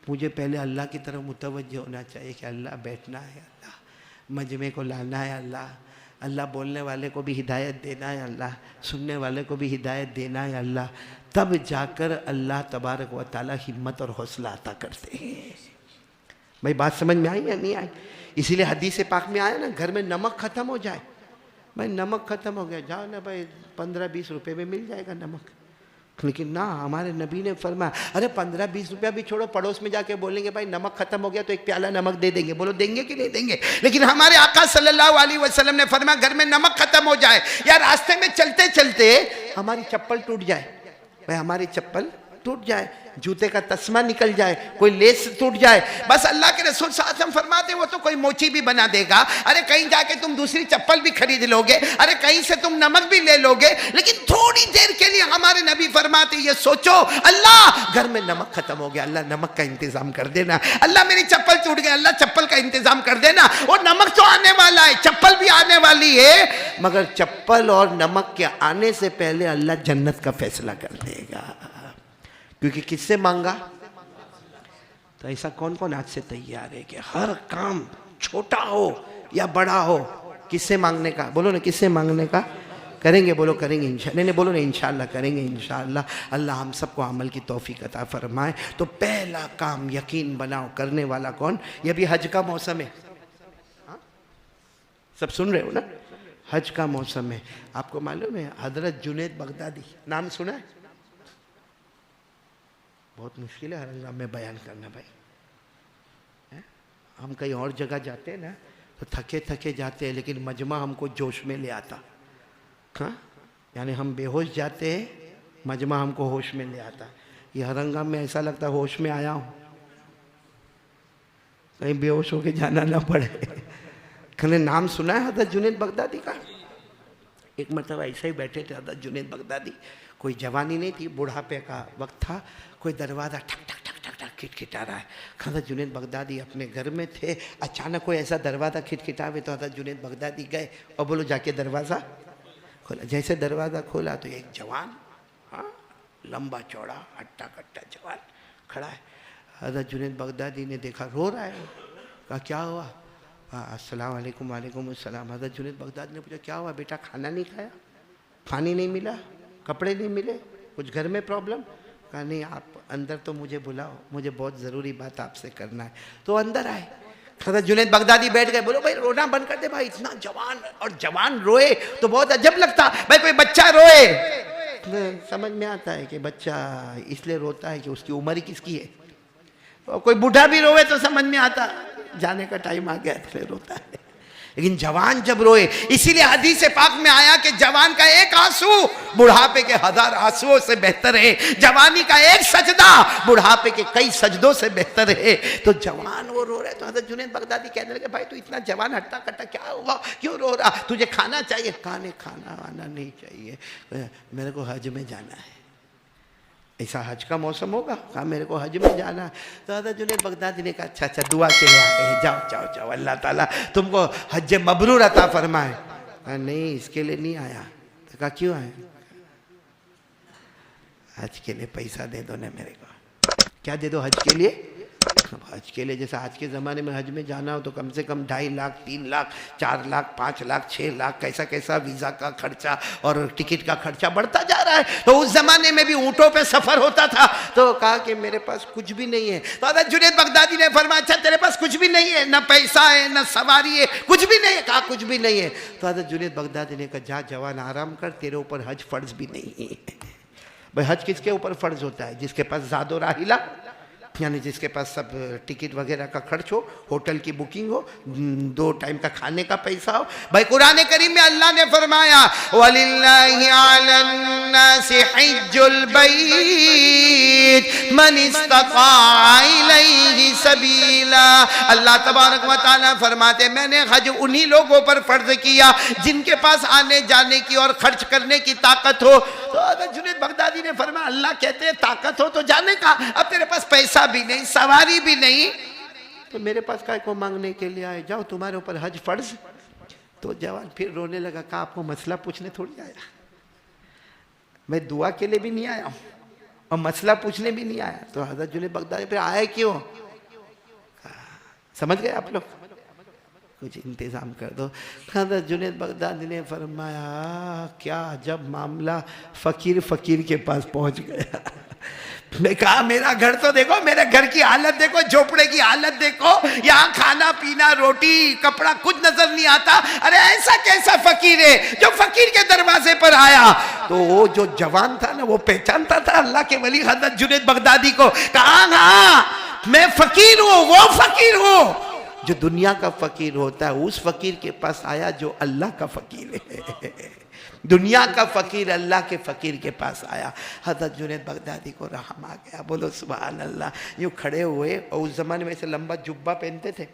مجھے پہلے اللہ کی طرف متوجہ ہونا چاہیے کہ اللہ بیٹھنا ہے. اللہ مجمع کو لانا ہے اللہ، اللہ بولنے والے کو بھی ہدایت دینا ہے اللہ، سننے والے کو بھی ہدایت دینا ہے اللہ، تب جا کر اللہ تبارک و تعالی ہمت اور حوصلہ عطا کرتے ہیں۔ بھائی بات سمجھ میں آئی یا نہیں آئی؟ اسی لیے حدیث پاک میں آیا نا، گھر میں نمک ختم ہو جائے، بھائی نمک ختم ہو گیا، جاؤ نا بھائی 15-20 روپے میں مل جائے گا نمک، لیکن نہ، ہمارے نبی نے فرمایا ارے 15-20 روپیہ بھی چھوڑو، پڑوس میں جا کے بولیں گے بھائی نمک ختم ہو گیا تو ایک پیالہ نمک دے دیں گے، بولو دیں گے کہ نہیں دیں گے؟ لیکن ہمارے آقا صلی اللہ علیہ وسلم نے فرمایا گھر میں نمک ختم ہو جائے یا راستے میں چلتے چلتے ہماری چپل ٹوٹ جائے، بھائی ہماری چپل ٹوٹ جائے، جوتے کا تسمہ نکل جائے، کوئی لیس ٹوٹ جائے، بس اللہ کے رسول صلی اللہ علیہ وسلم فرماتے وہ تو کوئی موچی بھی بنا دے گا، ارے کہیں جا کے تم دوسری چپل بھی خرید لو گے، ارے کہیں سے تم نمک بھی لے لو گے، لیکن تھوڑی دیر کے لیے ہمارے نبی فرماتے یہ سوچو اللہ گھر میں نمک ختم ہو گیا، اللہ نمک کا انتظام کر دینا، اللہ میری چپل ٹوٹ گئی، اللہ چپل کا انتظام کر دینا، وہ نمک تو آنے والا ہے، چپل بھی آنے والی ہے، مگر چپل اور نمک کے آنے سے پہلے اللہ جنت کا فیصلہ کر دے گا، کیونکہ کس سے مانگا؟ تو ایسا کون کون آج سے تیار ہے کہ ہر کام چھوٹا ہو یا بڑا ہو کس سے مانگنے کا؟ بولو نا کس سے مانگنے کا؟ کریں گے، بولو کریں گے انشاءاللہ، نہیں بولو نا انشاءاللہ کریں گے انشاءاللہ، اللہ ہم سب کو عمل کی توفیق عطا فرمائے۔ تو پہلا کام یقین بناؤ، کرنے والا کون؟ یہ بھی حج کا موسم ہے، سب سن رہے ہو نا؟ حج کا موسم ہے، آپ کو معلوم ہے حضرت جنید بغدادی نام سنا ہے؟ بہت مشکل ہے ہر انجام میں بیان کرنا بھائی، ہم کہیں اور جگہ جاتے ہیں نا تو تھکے تھکے جاتے ہیں، لیکن مجمع ہم کو جوش میں لے آتا، ہاں یعنی ہم بے ہوش جاتے ہیں، مجمع ہم کو ہوش میں لے آتا، یہ ہر انجام میں ایسا لگتا ہے ہوش میں آیا ہوں، کہیں بے ہوش ہو کے جانا نہ پڑے۔ کھنے نام سنا ہے حضرت جنید بغدادی کا؟ ایک مرتبہ ایسے ہی بیٹھے تھے حضرت جنید بغدادی، کوئی جوانی نہیں تھی، بڑھاپے کا وقت تھا، کوئی دروازہ ٹھک ٹھک ٹھک ٹھک ٹھک کھٹکھٹا رہا ہے، حضرت جنید بغدادی اپنے گھر میں تھے، اچانک کوئی ایسا دروازہ کھٹکھٹاوے تو حضرت جنید بغدادی گئے اور بولو جا کے دروازہ کھولا، جیسے دروازہ کھولا تو ایک جوان، لمبا چوڑا ہٹا کٹا جوان کھڑا ہے، حضرت جنید بغدادی نے دیکھا رو رہا ہے، کہا کیا ہوا؟ السلام علیکم، وعلیکم السلام۔ حضرت جنید بغدادی نے پوچھا کیا ہوا بیٹا، کھانا نہیں کھایا، پانی نہیں ملا، کپڑے نہیں ملے، کچھ گھر میں پرابلم؟ کہا نہیں آپ اندر تو مجھے بلاؤ، مجھے بہت ضروری بات آپ سے کرنا ہے، تو اندر آئے۔ حضرت جنید بغدادی بیٹھ گئے، بولو بھائی رونا بند کر دے بھائی، اتنا جوان اور جوان روئے تو بہت عجب لگتا، بھائی کوئی بچہ روئے سمجھ میں آتا ہے کہ بچہ اس لیے روتا ہے کہ اس کی عمر ہی کس کی ہے، اور کوئی بوڑھا بھی روئے تو سمجھ میں آتا جانے کا ٹائم آ گیا اس لیے روتا ہے، لیکن جوان جب روئے، اسی لیے حدیث پاک میں آیا کہ جوان کا ایک آنسو بڑھاپے کے 1000 آنسوؤں سے بہتر ہے، جوانی کا ایک سجدہ بڑھاپے کے کئی سجدوں سے بہتر ہے۔ تو جوان وہ رو رہے، تو حضرت جنید بغدادی کہنے لگے بھائی تو اتنا جوان ہٹا کٹا کیا ہوا، کیوں رو رہا، تجھے کھانا چاہیے؟ کھانا وانا نہیں چاہیے، میرے کو حج میں جانا ہے۔ ایسا حج کا موسم ہوگا؟ کہا میرے کو حج میں جانا ہے۔ تو حضرت جنید بغدادی نے کہا اچھا دعا کے لیے آئے ہیں، جاؤ جاؤ جاؤ، اللہ تعالیٰ تم کو حج مبرور عطا فرمائے۔ کہا نہیں اس کے لیے نہیں آیا۔ تو کہا کیوں آئے؟ حج کے لیے پیسہ دے دو نا میرے کو۔ کیا دے دو حج کے لیے؟ حج کے لیے جیسا آج کے زمانے میں حج میں جانا ہو تو کم سے کم 2.5 لاکھ 3 لاکھ 4 لاکھ 5 لاکھ 6 لاکھ کیسا کیسا ویزا کا خرچہ اور ٹکٹ کا خرچہ بڑھتا جا رہا ہے۔ تو اس زمانے میں بھی اونٹوں پہ سفر ہوتا تھا، تو کہا کہ میرے پاس کچھ بھی نہیں ہے۔ تو حضرت جنید بغدادی نے فرمایا اچھا تیرے پاس کچھ بھی نہیں ہے، نہ پیسہ ہے نہ سواری ہے، کچھ بھی نہیں ہے؟ کہا کچھ بھی نہیں ہے۔ تو حضرت جنید بغدادی نے کہا جا جوان آرام کر، تیرے اوپر حج فرض بھی نہیں ہے۔ بھائی حج کس کے اوپر فرض ہوتا ہے؟ جس کے پاس زاد و راحلہ، یعنی جس کے پاس سب ٹکٹ وغیرہ کا خرچ ہو، ہوٹل کی بکنگ ہو، 2 ٹائم کا کھانے کا پیسہ ہو۔ بھائی قرآن کریم میں اللہ نے فرمایا وَلِلَّهِ عَلَى النَّاسِ حِجُّ الْبَيْتِ مَنِ اسْتَطَاعَ إِلَيْهِ سَبِيلًا۔ اللہ تبارک و تعالیٰ فرماتے میں نے حج انہی لوگوں پر فرض کیا جن کے پاس آنے جانے کی اور خرچ کرنے کی طاقت ہو۔ تو حضرت جنید بغدادی نے فرمایا اللہ کہتے ہیں طاقت ہو تو جانے کا، اب تیرے پاس پیسہ بھی نہیں، سواری بھی نہیں، تو میرے پاس کائے کو مانگنے کے لیے آئے، جاؤ تمہارے اوپر حج فرض۔ تو جوان پھر رونے لگا، کہا آپ کو مسئلہ پوچھنے تھوڑی آیا، میں دعا کے لیے بھی نہیں آیا ہوں اور مسئلہ پوچھنے بھی نہیں آیا۔ تو حضرت جنید بغدادی پھر آئے کیوں؟ سمجھ گئے آپ لوگ؟ کچھ انتظام کر دو. حضرت جنید بغدادی نے فرمایا کیا جب معاملہ فقیر کے پاس پہنچ گیا. میں کہا میرا گھر تو دیکھو, میرے گھر کی حالت دیکھو, جھوپڑے کی حالت دیکھو, یہاں کھانا پینا روٹی کپڑا کچھ نظر نہیں آتا. ارے ایسا کیسا فقیر ہے جو فقیر کے دروازے پر آیا؟ تو وہ جو جوان تھا نا وہ پہچانتا تھا اللہ کے ولی حضرت جنید بغدادی کو. کہا ہاں میں فقیر ہوں, وہ فقیر ہوں جو دنیا کا فقیر ہوتا ہے. اس فقیر کے پاس آیا جو اللہ کا فقیر ہے. دنیا کا فقیر اللہ کے فقیر کے پاس آیا. حضرت جنید بغدادی کو رحم آ گیا. بولو سبحان اللہ. یوں کھڑے ہوئے, اور اس زمانے میں سے لمبا جبہ پہنتے تھے,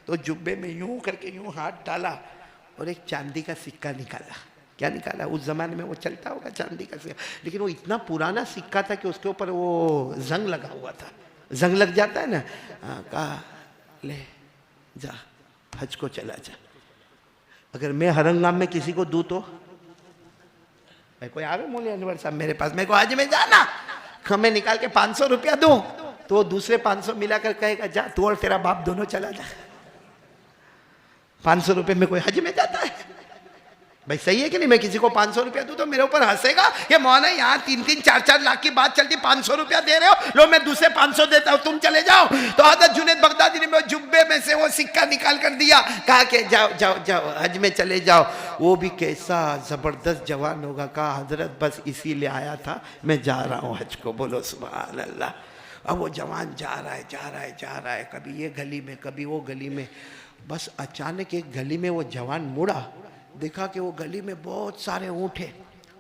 تو جبے میں یوں کر کے یوں ہاتھ ڈالا اور ایک چاندی کا سکہ نکالا. کیا نکالا؟ اس زمانے میں وہ چلتا ہوگا چاندی کا سکہ, لیکن وہ اتنا پرانا سکہ تھا کہ اس کے اوپر وہ زنگ لگا ہوا تھا. زنگ لگ جاتا ہے نا. کہا لے جا حج کو چلا جا. اگر میں ہرنگام میں کسی کو دوں تو میں کوئی آوے مولی انور صاحب میرے پاس, میں کو حج میں جانا, میں نکال کے 500 روپیہ دوں تو دوسرے 500 ملا کر کہے گا جا تو اور تیرا باپ دونوں چلا جا. 500 روپے میں کوئی حج میں جاتا ہے؟ بھائی صحیح ہے کہ نہیں؟ میں کسی کو 500 روپیہ دوں تو میرے اوپر ہنسے گا کہ مولانا یہاں 3-4 لاکھ کی بات چلتی, 500 روپیہ دے رہے ہو, لو میں دوسرے 500 دیتا ہوں, تم چلے جاؤ. تو حضرت جنید بغدادی نے جبے میں سے وہ سکہ نکال کر دیا, کہا کہ جاؤ جاؤ جاؤ حج میں چلے جاؤ. وہ بھی کیسا زبردست جوان ہوگا. کہا حضرت بس اسی لیے آیا تھا, میں جا رہا ہوں حج کو. بولو سبحان اللہ. اب وہ جوان جا رہا ہے, کبھی یہ گلی میں کبھی وہ گلی میں. بس اچانک ایک گلی میں وہ جوان مڑا, دیکھا کہ وہ گلی میں بہت سارے اونٹ ہیں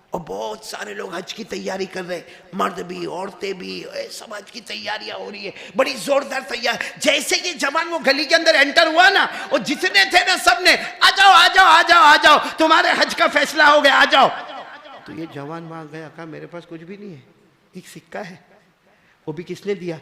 اور بہت سارے لوگ حج کی تیاری کر رہے, مرد بھی عورتیں بھی, سب حج کی تیاریاں ہو رہی ہے, بڑی زوردار تیار. جیسے کہ جوان وہ گلی کے اندر انٹر ہوا نا, اور جتنے تھے نا سب نے آ جاؤ آ جاؤ آ جاؤ آ جاؤ, تمہارے حج کا فیصلہ ہو گیا, آ جاؤ. تو یہ جوان وہاں گیا, کہا میرے پاس کچھ بھی نہیں ہے, ایک سکہ ہے, وہ بھی کس نے دیا,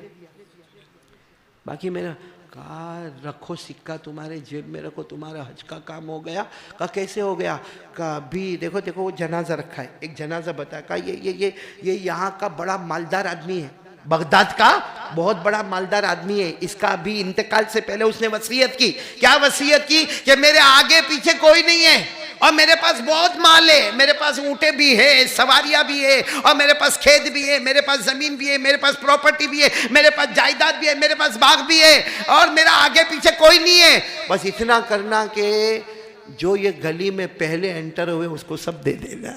باقی میرا. کہا رکھو سکہ تمہارے جیب میں رکھو, تمہارا حج کا کام ہو گیا. کہا کیسے ہو گیا؟ کہا ابھی دیکھو وہ جنازہ رکھا ہے, ایک جنازہ بتایا. کہا یہ یہاں کا بڑا مالدار آدمی ہے, بغداد کا بہت بڑا مالدار آدمی ہے. اس کا ابھی انتقال سے پہلے اس نے وصیت کی. کیا وصیت کی؟ کہ میرے آگے پیچھے کوئی نہیں ہے اور میرے پاس بہت مال ہے, میرے پاس اونٹیں بھی ہے, سواریاں بھی ہے, اور میرے پاس کھیت بھی ہے, میرے پاس زمین بھی ہے, میرے پاس پراپرٹی بھی ہے, میرے پاس جائیداد بھی ہے, میرے پاس باغ بھی ہے, اور میرا آگے پیچھے کوئی نہیں ہے. بس اتنا کرنا کہ جو یہ گلی میں پہلے انٹر ہوئے اس کو سب دے دینا.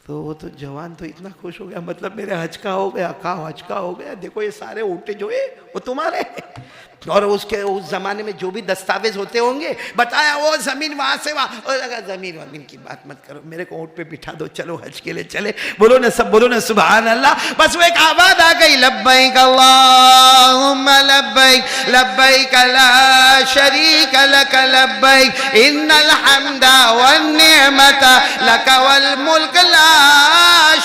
تو وہ تو جوان تو اتنا خوش ہو گیا, مطلب میرے حج کا ہو گیا. کہا حج کا ہو گیا, دیکھو یہ سارے اونٹیں جو ہے وہ تمہارے ہیں, اور اس زمانے میں جو بھی دستاویز ہوتے ہوں گے بتایا, وہ زمین وہاں سے وہاں. اور اگر زمین کی بات مت کرو, میرے کو اونٹ پہ بٹھا دو, چلو حج کے لیے چلے. بولو نا سب, بولو نا سبحان اللہ. بس وہ ایک آواز آ گئی, لبیک اللہم لبیک لبیک لا شریک لک لبیک ان الحمد والنعمت لک والملک لا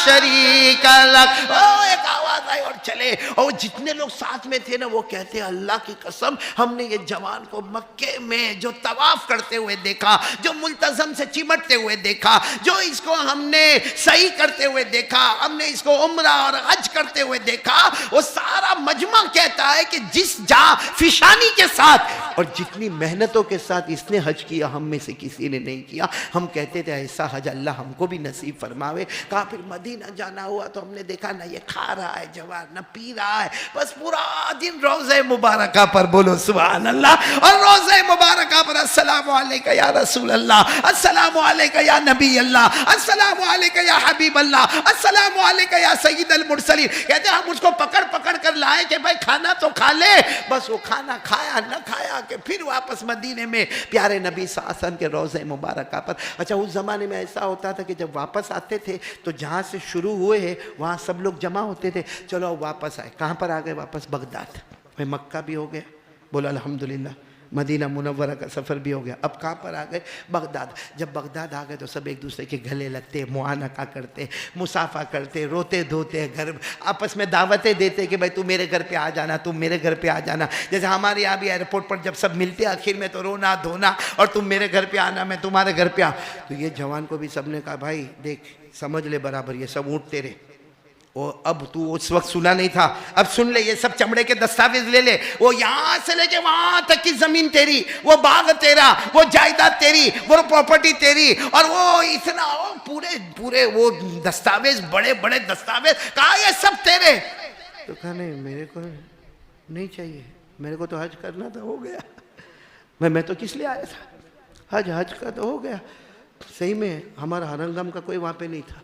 شریک لک. ایک آواز آئی اور چلے. اور جتنے لوگ ساتھ میں تھے نا وہ کہتے ہیں اللہ کی قسم ہم نے یہ جوان کو مکے میں جو طواف کرتے ہوئے دیکھا, جو ملتزم سے چمٹتے ہوئے دیکھا, جو اس کو ہم نے صحیح کرتے ہوئے دیکھا, ہم نے اس کو عمرہ اور حج کرتے ہوئے دیکھا, وہ سارا مجمع کہتا ہے کہ جس جہاں فشانی کے ساتھ اور جتنی محنتوں کے ساتھ اس نے حج کیا ہم میں سے کسی نے نہیں کیا. ہم کہتے تھے ایسا حج اللہ ہم کو بھی نصیب فرماوے. کہا پھر مدینہ جانا ہوا تو ہم نے دیکھا نہ یہ کھا رہا ہے جوان, نہ پی رہا ہے, بس پورا دن روزہ مبارکہ پر, بولو سبحان اللہ, اور روزہ مبارکہ پر السلام علیکہ یا رسول اللہ, السلام علیکہ یا نبی اللہ, السلام علیکہ یا حبیب اللہ, السلام علیکہ یا سید المرسلین. کہتے ہیں ہم اس کو پکڑ پکڑ کر لائے کہ بھائی کھانا تو کھا لے. بس وہ کھانا کھایا نہ کھایا کہ پھر واپس مدینے میں پیارے نبی صلی اللہ علیہ وسلم کے روزہ مبارکہ پر. اچھا اس زمانے میں ایسا ہوتا تھا کہ جب واپس آتے تھے تو جہاں سے شروع ہوئے ہیں وہاں سب لوگ جمع ہوتے تھے. چلو واپس آئے, کہاں پر آ گئے واپس؟ بغداد. مکہ بھی ہو گیا, بولو الحمدللہ, مدینہ منورہ کا سفر بھی ہو گیا. اب کہاں پر آ گئے؟ بغداد. جب بغداد آ گئے تو سب ایک دوسرے کے گلے لگتے, معانقہ کرتے, مصافحہ کرتے, روتے دھوتے, گھر آپس میں دعوتیں دیتے کہ بھائی تو میرے گھر پہ آ جانا, تم میرے گھر پہ آ جانا. جیسے ہمارے یہاں بھی ایئرپورٹ پر جب سب ملتے آخر میں تو رونا دھونا, اور تم میرے گھر پہ آنا, میں تمہارے گھر پہ آ. تو یہ جوان کو بھی سب نے کہا بھائی دیکھ سمجھ لے برابر, یہ سب اونٹ تیرے, اب تو اس وقت سنا نہیں تھا، اب سن لے، یہ سب چمڑے کے دستاویز لے لے، وہ یہاں سے لے کے وہاں تک کی زمین تیری، وہ باغ تیرا، وہ جائیداد تیری، وہ پراپرٹی تیری، اور وہ اتنا پورے وہ دستاویز، بڑے بڑے دستاویز، کہا یہ سب تیرے. تو کہا نہیں، میرے کو نہیں چاہیے، میرے کو تو حج کرنا تھا، ہو گیا. میں تو کس لیے آیا تھا؟ حج کا تو ہو گیا. صحیح میں ہمارا ہرنگم کا کوئی وہاں پہ نہیں تھا.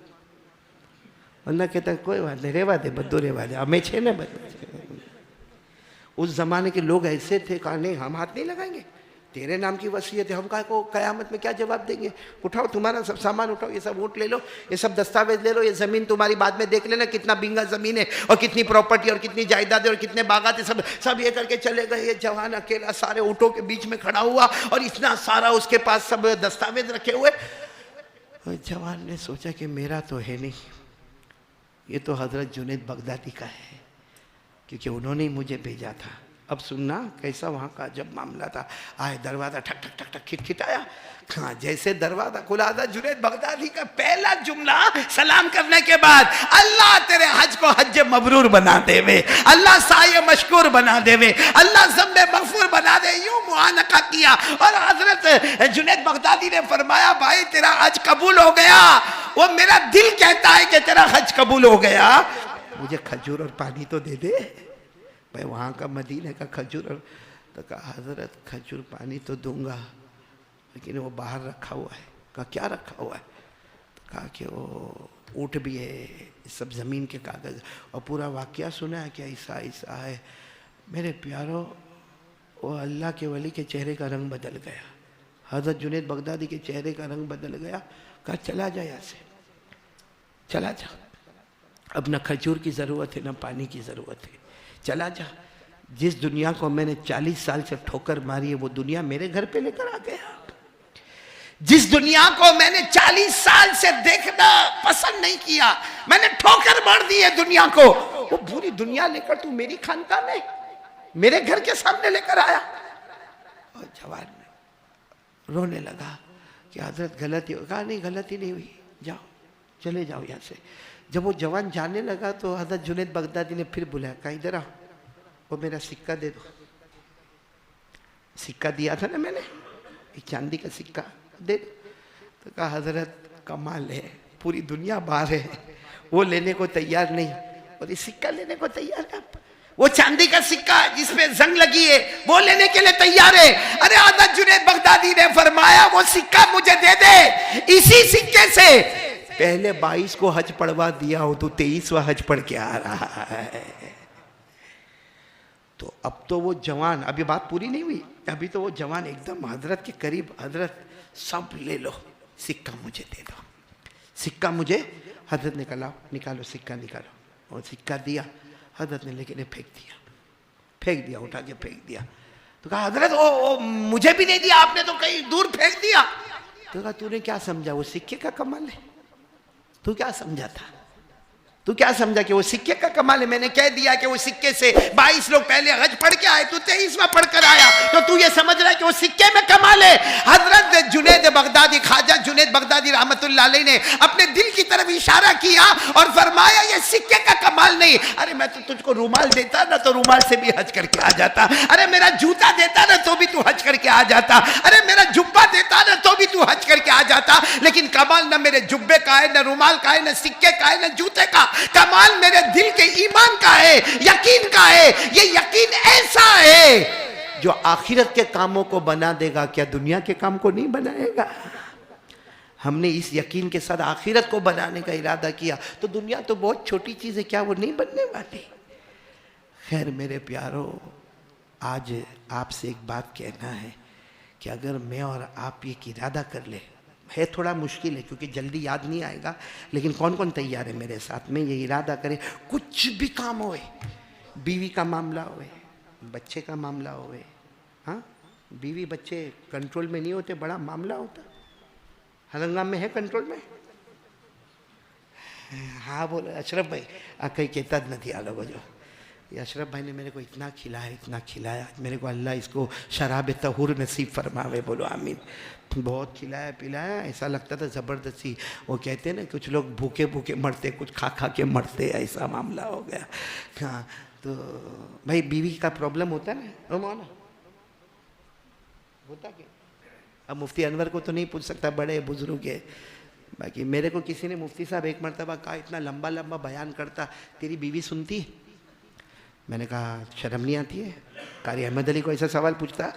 اللہ کہتا ہے کوئی بات نہیں، ریوا دے بدو، ریوا دے، ہمیں چھے نا بدو. اس زمانے کے لوگ ایسے تھے، کہا نہیں ہم ہاتھ نہیں لگائیں گے، تیرے نام کی وصیت ہے، ہم کہا کو قیامت میں کیا جواب دیں گے؟ اٹھاؤ تمہارا سب سامان اٹھاؤ، یہ سب اونٹ لے لو، یہ سب دستاویز لے لو، یہ زمین تمہاری بعد میں دیکھ لینا کتنا بنگا زمین ہے، اور کتنی پراپرٹی، اور کتنی جائیداد ہے، اور کتنے باغات ہے، سب یہ کر کے چلے گئے. یہ جوان اکیلا سارے اونٹوں کے بیچ میں کھڑا ہوا، اور اتنا سارا اس کے پاس سب دستاویز رکھے ہوئے. اور جوان نے سوچا کہ میرا تو ہے نہیں، یہ تو حضرت جنید بغدادی کا ہے، کیونکہ انہوں نے مجھے بھیجا تھا. اب سننا کیسا وہاں کا جب معاملہ تھا. آئے دروازہ ٹھک ٹھک ٹھک ٹھک کھٹکھٹایا. ہاں جیسے دروازہ کھلا تھا، جنید بغدادی کا پہلا جملہ سلام کرنے کے بعد، اللہ تیرے حج کو حج مبرور بنا دے وے، اللہ سائے مشکور بنا دے وے، اللہ ذنب مغفور بنا دے. یوں معانقہ کیا، اور حضرت جنید بغدادی نے فرمایا بھائی تیرا حج قبول ہو گیا. وہ میرا دل کہتا ہے کہ تیرا حج قبول ہو گیا، مجھے کھجور اور پانی تو دے دے. بھائی وہاں کا مدینہ کا کھجور، تو کہا حضرت کھجور پانی تو دوں گا، لیکن وہ باہر رکھا ہوا ہے. کہا کیا رکھا ہوا ہے؟ تو کہا کہ وہ اونٹ بھی ہے، سب زمین کے کاغذ، اور پورا واقعہ سنا ہے کہ ایسا ہے. میرے پیاروں، وہ اللہ کے ولی کے چہرے کا رنگ بدل گیا، حضرت جنید بغدادی کے چہرے کا رنگ بدل گیا. کہا چلا جا یہاں سے، چلا جا، اب نہ کھجور کی ضرورت ہے نہ پانی کی ضرورت ہے، چلا جا. جس دنیا کو میں نے 40 سال سے ٹھوکر ماری ہے، وہ دنیا میرے گھر پہ لے کر آ گیا. جس دنیا کو میں نے 40 سال سے دیکھنا پسند نہیں کیا، میں نے ٹھوکر مار دی ہے دنیا کو، وہ پوری دنیا لے کر تو میری خانقاہ میں، میرے گھر کے سامنے لے کر آیا. اور جوان رونے لگا کہ حضرت غلطی ہو. کہا نہیں غلطی نہیں ہوئی، جاؤ چلے جاؤ یہاں سے. جب وہ جوان جانے لگا تو حضرت جنید بغدادی نے پھر بلایا. کہا ادھر آؤ، وہ میرا سکہ دے دو. سکہ دیا تھا نا میں نے، ایک چاندی کا سکہ، دے دو. تو کہا حضرت کمال ہے، پوری دنیا باہر ہے، وہ لینے کو تیار نہیں، اور یہ سکہ لینے کو تیار ہے. آپ وہ چاندی کا سکہ جس پہ زنگ لگی ہے وہ لینے کے لیے تیار ہے. ارے حضرت جنید بغدادی نے فرمایا وہ سکہ مجھے دے دے، اسی سکے سے پہلے 22 کو حج پڑھوا دیا ہو، تو 23واں حج پڑھ کے آ رہا ہے. تو اب تو وہ جوان، ابھی بات پوری نہیں ہوئی، ابھی تو وہ جوان ایک دم حضرت کے قریب، حضرت سب لے لو، سکہ مجھے دے دو، سکہ مجھے. حضرت نے کہا نکالو سکہ نکالو، اور سکہ دیا. حضرت نے لیکن پھینک دیا، اٹھا کے پھینک دیا. تو کہا حضرت مجھے بھی نہیں دیا آپ نے، تو کہیں دور پھینک دیا. تو کہا تو نے کیا سمجھا وہ سکے کا کمال ہے؟ تو کیا سمجھا تھا؟ تو کیا سمجھا کہ وہ سکے کا کمال ہے؟ میں نے کہہ دیا کہ وہ سکے سے 22 لوگ پہلے حج پڑھ کے آئے، تو 23واں پڑھ کر آیا، تو یہ سمجھ رہا ہے کہ وہ سکے میں کمال ہے. حضرت جنید بغدادی، خواجہ جنید بغدادی رحمت اللہ علیہ نے اپنے دل کی طرف اشارہ کیا اور فرمایا یہ سکے کا کمال نہیں. ارے میں تو تجھ کو رومال دیتا نا تو رومال سے بھی حج کر کے آ جاتا. ارے میرا جوتا دیتا نا تو بھی تو حج کر کے آ جاتا. ارے میرا جبہ دیتا نا تو بھی تو حج کر کے آ جاتا. لیکن کمال نہ میرے جبے کا ہے، نہ رومال کا ہے، نہ سکے کا ہے، نہ جوتے کا. کمال میرے دل کے ایمان کا ہے، یقین کا ہے. یہ یقین ایسا ہے جو آخرت کے کاموں کو بنا دے گا، کیا دنیا کے کام کو نہیں بنائے گا؟ ہم نے اس یقین کے ساتھ آخرت کو بنانے کا ارادہ کیا تو دنیا تو بہت چھوٹی چیز ہے، کیا وہ نہیں بننے والی؟ خیر میرے پیارو، آج آپ سے ایک بات کہنا ہے کہ اگر میں اور آپ یہ ارادہ کر لیں، ہے تھوڑا مشکل ہے کیونکہ جلدی یاد نہیں آئے گا، لیکن کون کون تیار ہے میرے ساتھ میں یہ ارادہ کرے؟ کچھ بھی کام ہوئے، بیوی کا معاملہ ہوئے، بچے کا معاملہ ہوئے، ہاں بیوی بچے کنٹرول میں نہیں ہوتے، بڑا معاملہ ہوتا. ہلنگام میں ہے کنٹرول میں؟ ہاں بولے اشرف بھائی کہیں کہتا نہیں آ لوگوں جو یہ اشرف بھائی نے میرے کو اتنا کھلایا، میرے کو اللہ اس کو شراب طہور نصیب فرماوے، بولو آمین۔ بہت کھلایا پلایا، ایسا لگتا تھا زبردستی، وہ کہتے ہیں نا کچھ لوگ بھوکے بھوکے مرتے، کچھ کھا کے مرتے، ایسا معاملہ ہو گیا۔ ہاں تو بھائی بیوی کا پرابلم ہوتا ہے نا مولانا، ہوتا کہ اب مفتی انور کو تو نہیں پوچھ سکتا، بڑے بزرگ ہے، باقی میرے کو کسی نے مفتی صاحب ایک مرتبہ کہا اتنا لمبا بیان کرتا، تیری بیوی سنتی؟ میں نے کہا شرم نہیں آتی ہے؟ قاری احمد علی کو ایسا سوال پوچھتا،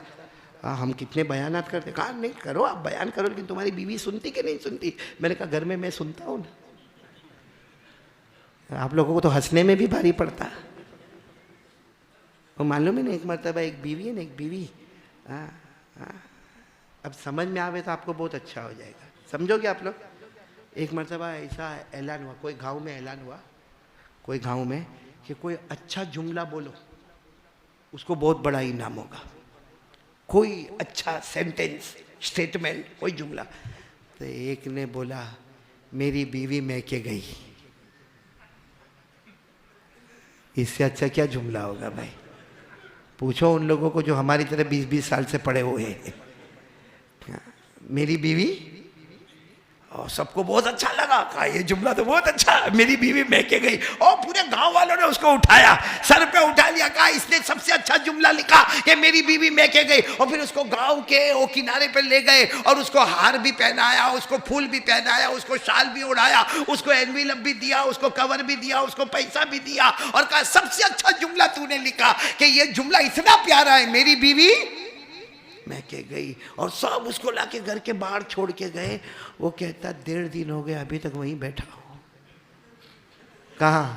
ہم کتنے بیانات کرتے، کہا نہیں کرو آپ بیان کرو، لیکن تمہاری بیوی سنتی کہ نہیں سنتی؟ میں نے کہا گھر میں سنتا ہوں نا۔ آپ لوگوں کو تو ہنسنے میں بھی بھاری پڑتا، وہ معلوم ہے نا، ایک مرتبہ ایک بیوی ہے نا، ایک بیوی، اب سمجھ میں آوے تو آپ کو بہت اچھا ہو جائے گا، سمجھو گے آپ لوگ۔ ایک مرتبہ ایسا اعلان ہوا، کوئی گاؤں میں اعلان ہوا، کوئی گاؤں میں کہ کوئی اچھا جملہ بولو اس کو بہت بڑا انعام ہوگا، کوئی اچھا سینٹنس، سٹیٹمنٹ، کوئی جملہ۔ تو ایک نے بولا میری بیوی میکے گئی، اس سے اچھا کیا جملہ ہوگا بھائی؟ پوچھو ان لوگوں کو جو ہماری طرح 20 سال سے پڑے ہوئے ہیں، میری بیوی، اور سب کو بہت اچھا لگا، کہا یہ جملہ تو بہت اچھا ہے، میری بیوی میکے گئی، اور پورے گاؤں والوں نے اس کو اٹھایا، سر پہ اٹھا لیا، کہا اس نے سب سے اچھا جملہ لکھا کہ میری بیوی میکے گئی۔ اور پھر اس کو گاؤں کے وہ کنارے پہ لے گئے اور اس کو ہار بھی پہنایا، اس کو پھول بھی پہنایا، اس کو شال بھی اڑایا، اس کو انویلپ بھی دیا، اس کو کور بھی دیا، اس کو پیسہ بھی دیا، اور کہا سب سے اچھا جملہ تو نے لکھا کہ یہ جملہ اتنا پیارا ہے، میری بیوی میکے گئی۔ اور سب اس کو لا کے گھر کے باہر چھوڑ کے گئے۔ وہ کہتا 1.5 دن ہو گیا ابھی تک وہیں بیٹھا ہوں۔ کہاں؟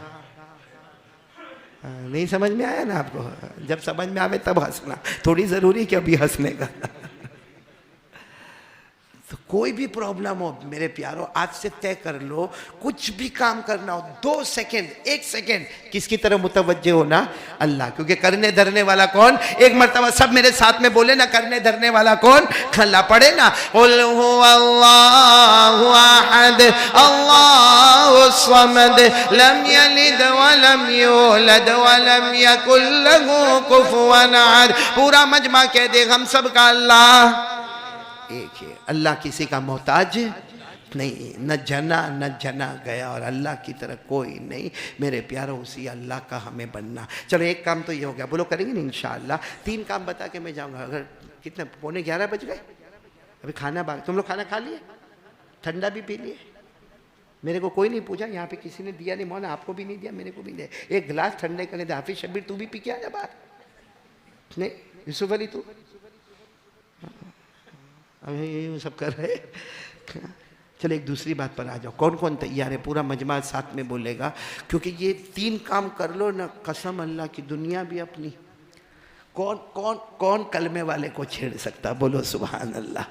نہیں سمجھ میں آیا نا آپ کو؟ جب سمجھ میں آوے تب ہنسنا، تھوڑی ضروری کہ ابھی ہنسنے کا۔ تو کوئی بھی پرابلم ہو میرے پیارو، آج سے طے کر لو، کچھ بھی کام کرنا ہو 2 سیکنڈ 1 سیکنڈ کس کی طرف متوجہ ہونا؟ اللہ، کیونکہ کرنے دھرنے والا کون؟ ایک مرتبہ سب میرے ساتھ میں بولے نا، کرنے دھرنے والا کون؟ اللہ پڑھے نا، قل هو اللہ احد اللہ الصمد لم یلد ولم یولد ولم یکن له کفوا احد۔ پورا مجمع کہہ دے ہم سب کا اللہ ایک ہے، اللہ کسی کا محتاج نہیں، نہ جنا گیا، اور اللہ کی طرح کوئی نہیں۔ میرے پیارو اسی اللہ کا ہمیں بننا۔ چلو ایک کام تو یہ ہو گیا، بولو کریں گے نا انشاءاللہ۔ 3 کام بتا کے میں جاؤں گا۔ اگر کتنے 11:15 بج گئے، ابھی کھانا تم لوگ کھانا کھا لیے، ٹھنڈا بھی پی لیے؟ میرے کو کوئی نہیں پوچھا، یہاں پہ کسی نے دیا نہیں، مولانا آپ کو بھی نہیں دیا، میرے کو بھی نہیں دیا۔ ایک گلاس ٹھنڈے کا لے دے۔ حافظ شبیر تو بھی پی کے آجا باہر، نہیں یوسف علی تو یہ سب کر رہے۔ چلو ایک دوسری بات پر آ جاؤ، کون کون تیار ہے؟ پورا مجمع ساتھ میں بولے گا، کیونکہ یہ 3 کام کر لو نا، قسم اللہ کی، دنیا بھی اپنی۔ کون کلمے والے کو چھیڑ سکتا؟ بولو سبحان اللہ۔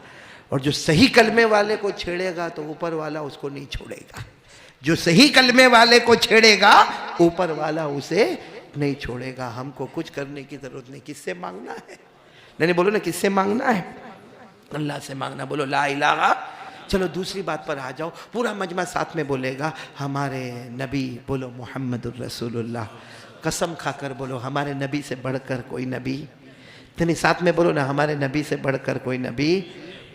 اور جو صحیح کلمے والے کو چھیڑے گا تو اوپر والا اس کو نہیں چھوڑے گا۔ جو صحیح کلمے والے کو چھیڑے گا اوپر والا اسے نہیں چھوڑے گا۔ ہم کو کچھ کرنے کی ضرورت نہیں، کس سے مانگنا ہے؟ نہیں بولو نا، کس سے مانگنا ہے؟ اللہ سے مانگنا، بولو لا الہ۔ چلو دوسری بات پر آ جاؤ، پورا مجمع ساتھ میں بولے گا، ہمارے نبی، بولو محمد الرسول اللہ، قسم کھا کر بولو ہمارے نبی سے بڑھ کر کوئی نبی نہیں۔ ساتھ میں بولو نا، ہمارے نبی سے بڑھ کر کوئی نبی،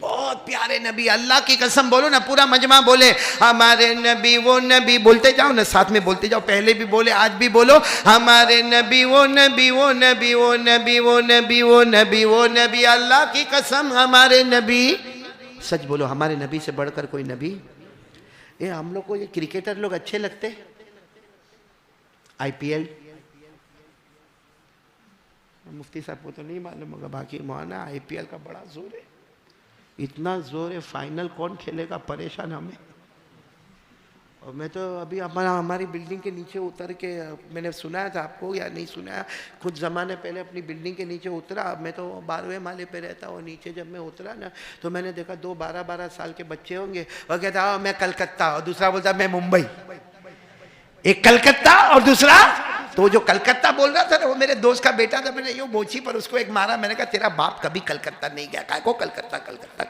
بہت پیارے نبی، اللہ کی قسم بولو نا، پورا مجمع بولے ہمارے نبی وہ نبی، بولتے جاؤ نا، ساتھ میں بولتے جاؤ، پہلے بھی بولے آج بھی بولو، ہمارے نبی وہ نبی وہ نبی وہ نبی وہ نبی وہ نبی وہ نبی، اللہ کی قسم ہمارے نبی، سچ بولو ہمارے نبی سے بڑھ کر کوئی نبی۔ ہم لوگ کو یہ کرکٹر لوگ اچھے لگتے، IPL، مفتی صاحب کو تو نہیں معلوم ہوگا، باقی مولانا IPL کا بڑا زور ہے، اتنا زور ہے، فائنل کون کھیلے گا پریشان ہمیں۔ اور میں تو ابھی ہماری بلڈنگ کے نیچے اتر کے، میں نے سنایا تھا آپ کو یا نہیں سنایا، کچھ زمانے پہلے اپنی بلڈنگ کے نیچے اترا، میں تو 12ویں مالے پہ رہتا ہوں، نیچے جب میں اترا نا تو میں نے دیکھا 2 12 سال کے بچے ہوں گے، وہ کہتا میں کلکتہ، اور دوسرا بولتا میں ممبئی، ایک کلکتہ اور دوسرا، تو جو کلکتہ بول رہا تھا نا وہ میرے دوست کا بیٹا تھا، میں نے یوں موچی پر اس کو ایک مارا، میں نے کہا تیرا باپ کبھی کلکتہ نہیں گیا، کہا کو کلکتہ کرتا ہے۔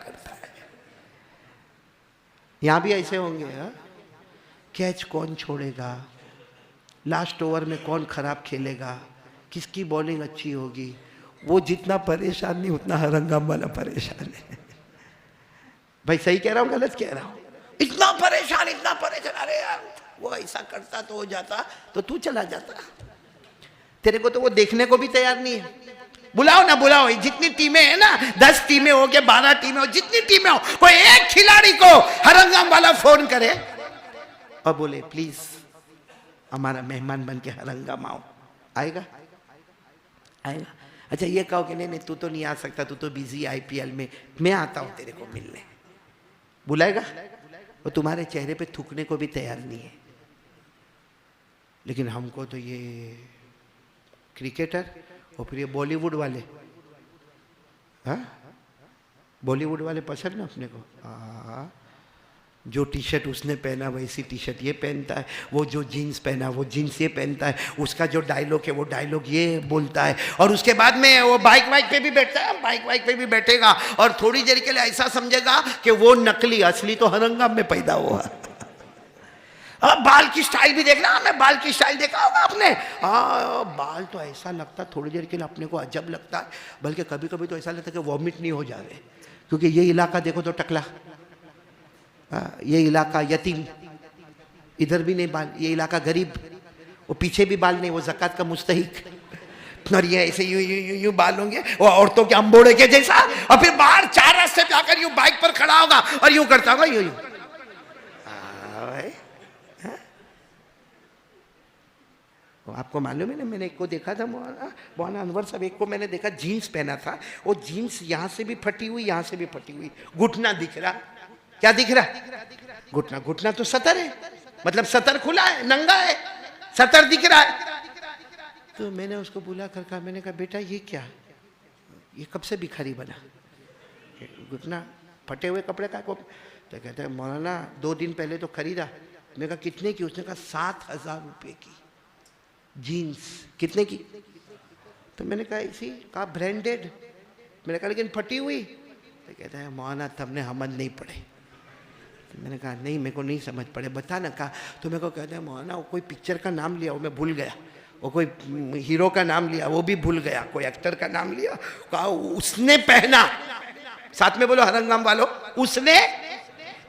یہاں بھی ایسے ہوں گے، کیچ کون چھوڑے گا، لاسٹ اوور میں کون خراب کھیلے گا, کس کی بولنگ اچھی ہوگی, وہ جتنا پریشان نہیں اتنا ہرنگام والا پریشان ہے. بھائی صحیح کہہ رہا ہوں غلط کہہ رہا ہوں؟ اتنا پریشان, ارے یار وہ ایسا کرتا تو ہو جاتا تو تو چلا جاتا. تیرے کو تو وہ دیکھنے کو بھی تیار نہیں ہے. بلاؤ نہ بلاؤ, جتنی ٹیمیں ہیں نا, 10 ٹیمیں ہو کے 12 ٹیمیں ہو, جتنی ٹیمیں ہو, کوئی ایک کھلاڑی کو ہرنگام والا فون کرے اور بولے پلیز ہمارا مہمان بن کے ہرنگام آؤ, آئے گا؟ آئے گا؟ اچھا یہ کہو کہ نہیں تو نہیں آ سکتا, تو بیزی آئی پی ایل میں آتا ہوں تیرے کو ملنے, بلائے گا؟ وہ تمہارے چہرے پہ تھوکنے کو بھی تیار نہیں ہے. لیکن ہم کو تو یہ کرکٹر اور پھر یہ بالی ووڈ والے, ہاں بالی ووڈ والے پسند نا اپنے کو. جو ٹی شرٹ اس نے پہنا ویسی ٹی شرٹ یہ پہنتا ہے, وہ جو جینس پہنا وہ جینس یہ پہنتا ہے, اس کا جو ڈائلوگ ہے وہ ڈائلوگ یہ بولتا ہے, اور اس کے بعد میں وہ بائک پہ بھی بیٹھتا ہے, بائک پہ بھی بیٹھے گا اور تھوڑی دیر کے لیے ایسا سمجھے گا کہ وہ نقلی, اصلی تو ہرنگام میں پیدا ہوا. بال کی سٹائل بھی دیکھنا, میں بال کی سٹائل دیکھا ہوگا آپ نے, بال تو ایسا لگتا تھوڑی دیر کے لیے اپنے کو عجب لگتا ہے, بلکہ کبھی کبھی تو ایسا لگتا ہے کہ وامٹ نہیں ہو جائے, کیونکہ یہ علاقہ دیکھو تو ٹکلا, یہ علاقہ یتیم, ادھر بھی نہیں بال, یہ علاقہ غریب, وہ پیچھے بھی بال نہیں, وہ زکوٰۃ کا مستحق, اور یہ ایسے یوں بال ہوں گے وہ عورتوں کے امبوڑے کے جیسا, اور پھر باہر 4 راستے پہ آ کر یوں بائک پر کھڑا ہوگا اور یوں کرتا ہوگا یوں. آپ کو معلوم ہے نا, میں نے ایک کو دیکھا تھا مولانا انور صاحب, ایک کو میں نے دیکھا جینس پہنا تھا, وہ جینس یہاں سے بھی پھٹی ہوئی یہاں سے بھی پھٹی ہوئی, گھٹنا دکھ رہا, کیا دکھ رہا؟ گھٹنا تو سطر ہے, مطلب سطر کھلا ہے, ننگا ہے, سطر دکھ رہا ہے. تو میں نے اس کو بلا کر کہا, میں نے کہا بیٹا یہ کیا, یہ کب سے بھکاری بنا, گھٹنا پھٹے ہوئے کپڑے کا؟ تو کہتا ہے مولانا 2 دن پہلے تو خریدا. میں نے کہا کتنے کی؟ اس نے کہا 7,000 روپے کی جینس. کتنے کی؟ تو میں نے کہا اسی کہا برینڈیڈ. میں نے کہا لیکن پھٹی ہوئی. تو کہتا ہے مولانا تم نے حمد نہیں پڑھے. میں نے کہا نہیں میرے کو نہیں سمجھ پڑے, بتا نا. کہا تو میرے کو کہتا ہے مولانا وہ کوئی پکچر کا نام لیا وہ میں بھول گیا, وہ کوئی ہیرو کا نام لیا وہ بھی بھول گیا, کوئی ایکٹر کا نام لیا. کہا اس نے پہنا, ساتھ میں بولو ہرنگام والو, اس نے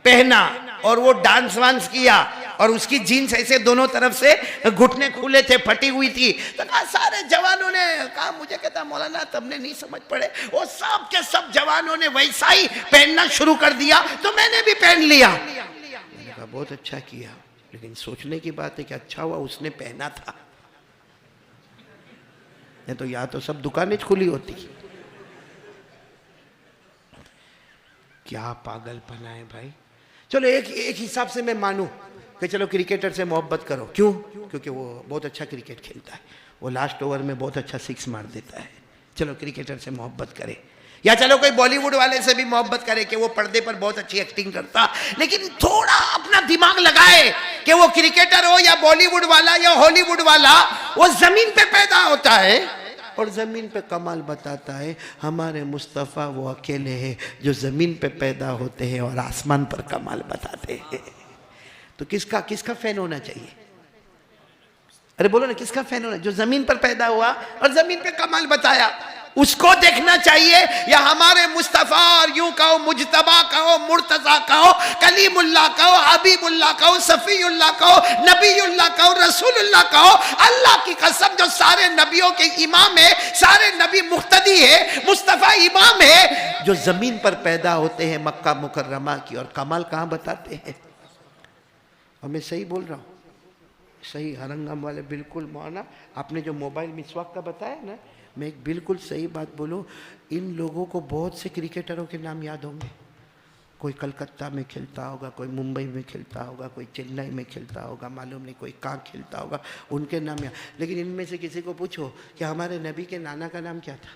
پہنا اور وہ ڈانس وانس کیا, اور اس کی جینس ایسے دونوں طرف سے گھٹنے کھلے تھے, پھٹی ہوئی تھی. تو کہا سارے جوانوں نے کہا, مجھے کہتا مولانا تم نے نہیں سمجھ پڑے, وہ سب کے سب جوانوں نے ویسا ہی پہننا شروع کر دیا تو میں نے بھی پہن لیا. میں نے کہا بہت اچھا کیا, لیکن سوچنے کی بات ہے کہ اچھا ہوا اس نے پہنا تھا, نہیں تو یا تو سب دکانیں کھلی ہوتی. کیا پاگل پنا ہے بھائی. چلو ایک حساب سے میں مانوں کہ چلو کرکٹر سے محبت کرو. کیوں؟ کیونکہ وہ بہت اچھا کرکٹ کھیلتا ہے, وہ لاسٹ اوور میں بہت اچھا 6 مار دیتا ہے. چلو کرکٹر سے محبت کرے, یا چلو کوئی بالی ووڈ والے سے بھی محبت کرے کہ وہ پردے پر بہت اچھی ایکٹنگ کرتا, لیکن تھوڑا اپنا دماغ لگائے کہ وہ کرکٹر ہو یا بالی ووڈ والا یا ہالی ووڈ والا, وہ زمین پہ پیدا ہوتا ہے اور زمین پہ کمال بتاتا ہے. ہمارے مصطفیٰ وہ اکیلے ہیں جو زمین پہ پیدا ہوتے ہیں اور آسمان پر کمال بتاتے ہیں. تو کس کا فین ہونا چاہیے؟ ارے بولو نا, کس کا فین ہونا؟ جو زمین پر پیدا ہوا اور زمین پہ کمال بتایا, اس کو دیکھنا چاہیے, یا ہمارے مصطفیٰ اور یوں کہو مجتبی کہو, مرتضیٰ کہو, کلیم اللہ کہو, حبیب اللہ کہو, صفی اللہ کہو, نبی اللہ کہو, رسول اللہ کہو. اللہ کی قسم جو سارے نبیوں کے امام ہے, سارے نبی مقتدی ہے, مصطفیٰ امام ہے, جو زمین پر پیدا ہوتے ہیں مکہ مکرمہ کی, اور کمال کہاں بتاتے ہیں. اور میں صحیح بول رہا ہوں, صحیح. ہرنگام والے بالکل مولانا, آپ نے جو موبائل مسواک کا بتایا نا, میں ایک بالکل صحیح بات بولوں, ان لوگوں کو بہت سے کرکٹروں کے نام یاد ہوں گے. کوئی کلکتہ میں کھیلتا ہوگا, کوئی ممبئی میں کھیلتا ہوگا, کوئی چنئی میں کھیلتا ہوگا, معلوم نہیں کوئی کہاں کھیلتا ہوگا, ان کے نام یاد. لیکن ان میں سے کسی کو پوچھو کہ ہمارے نبی کے نانا کا نام کیا تھا؟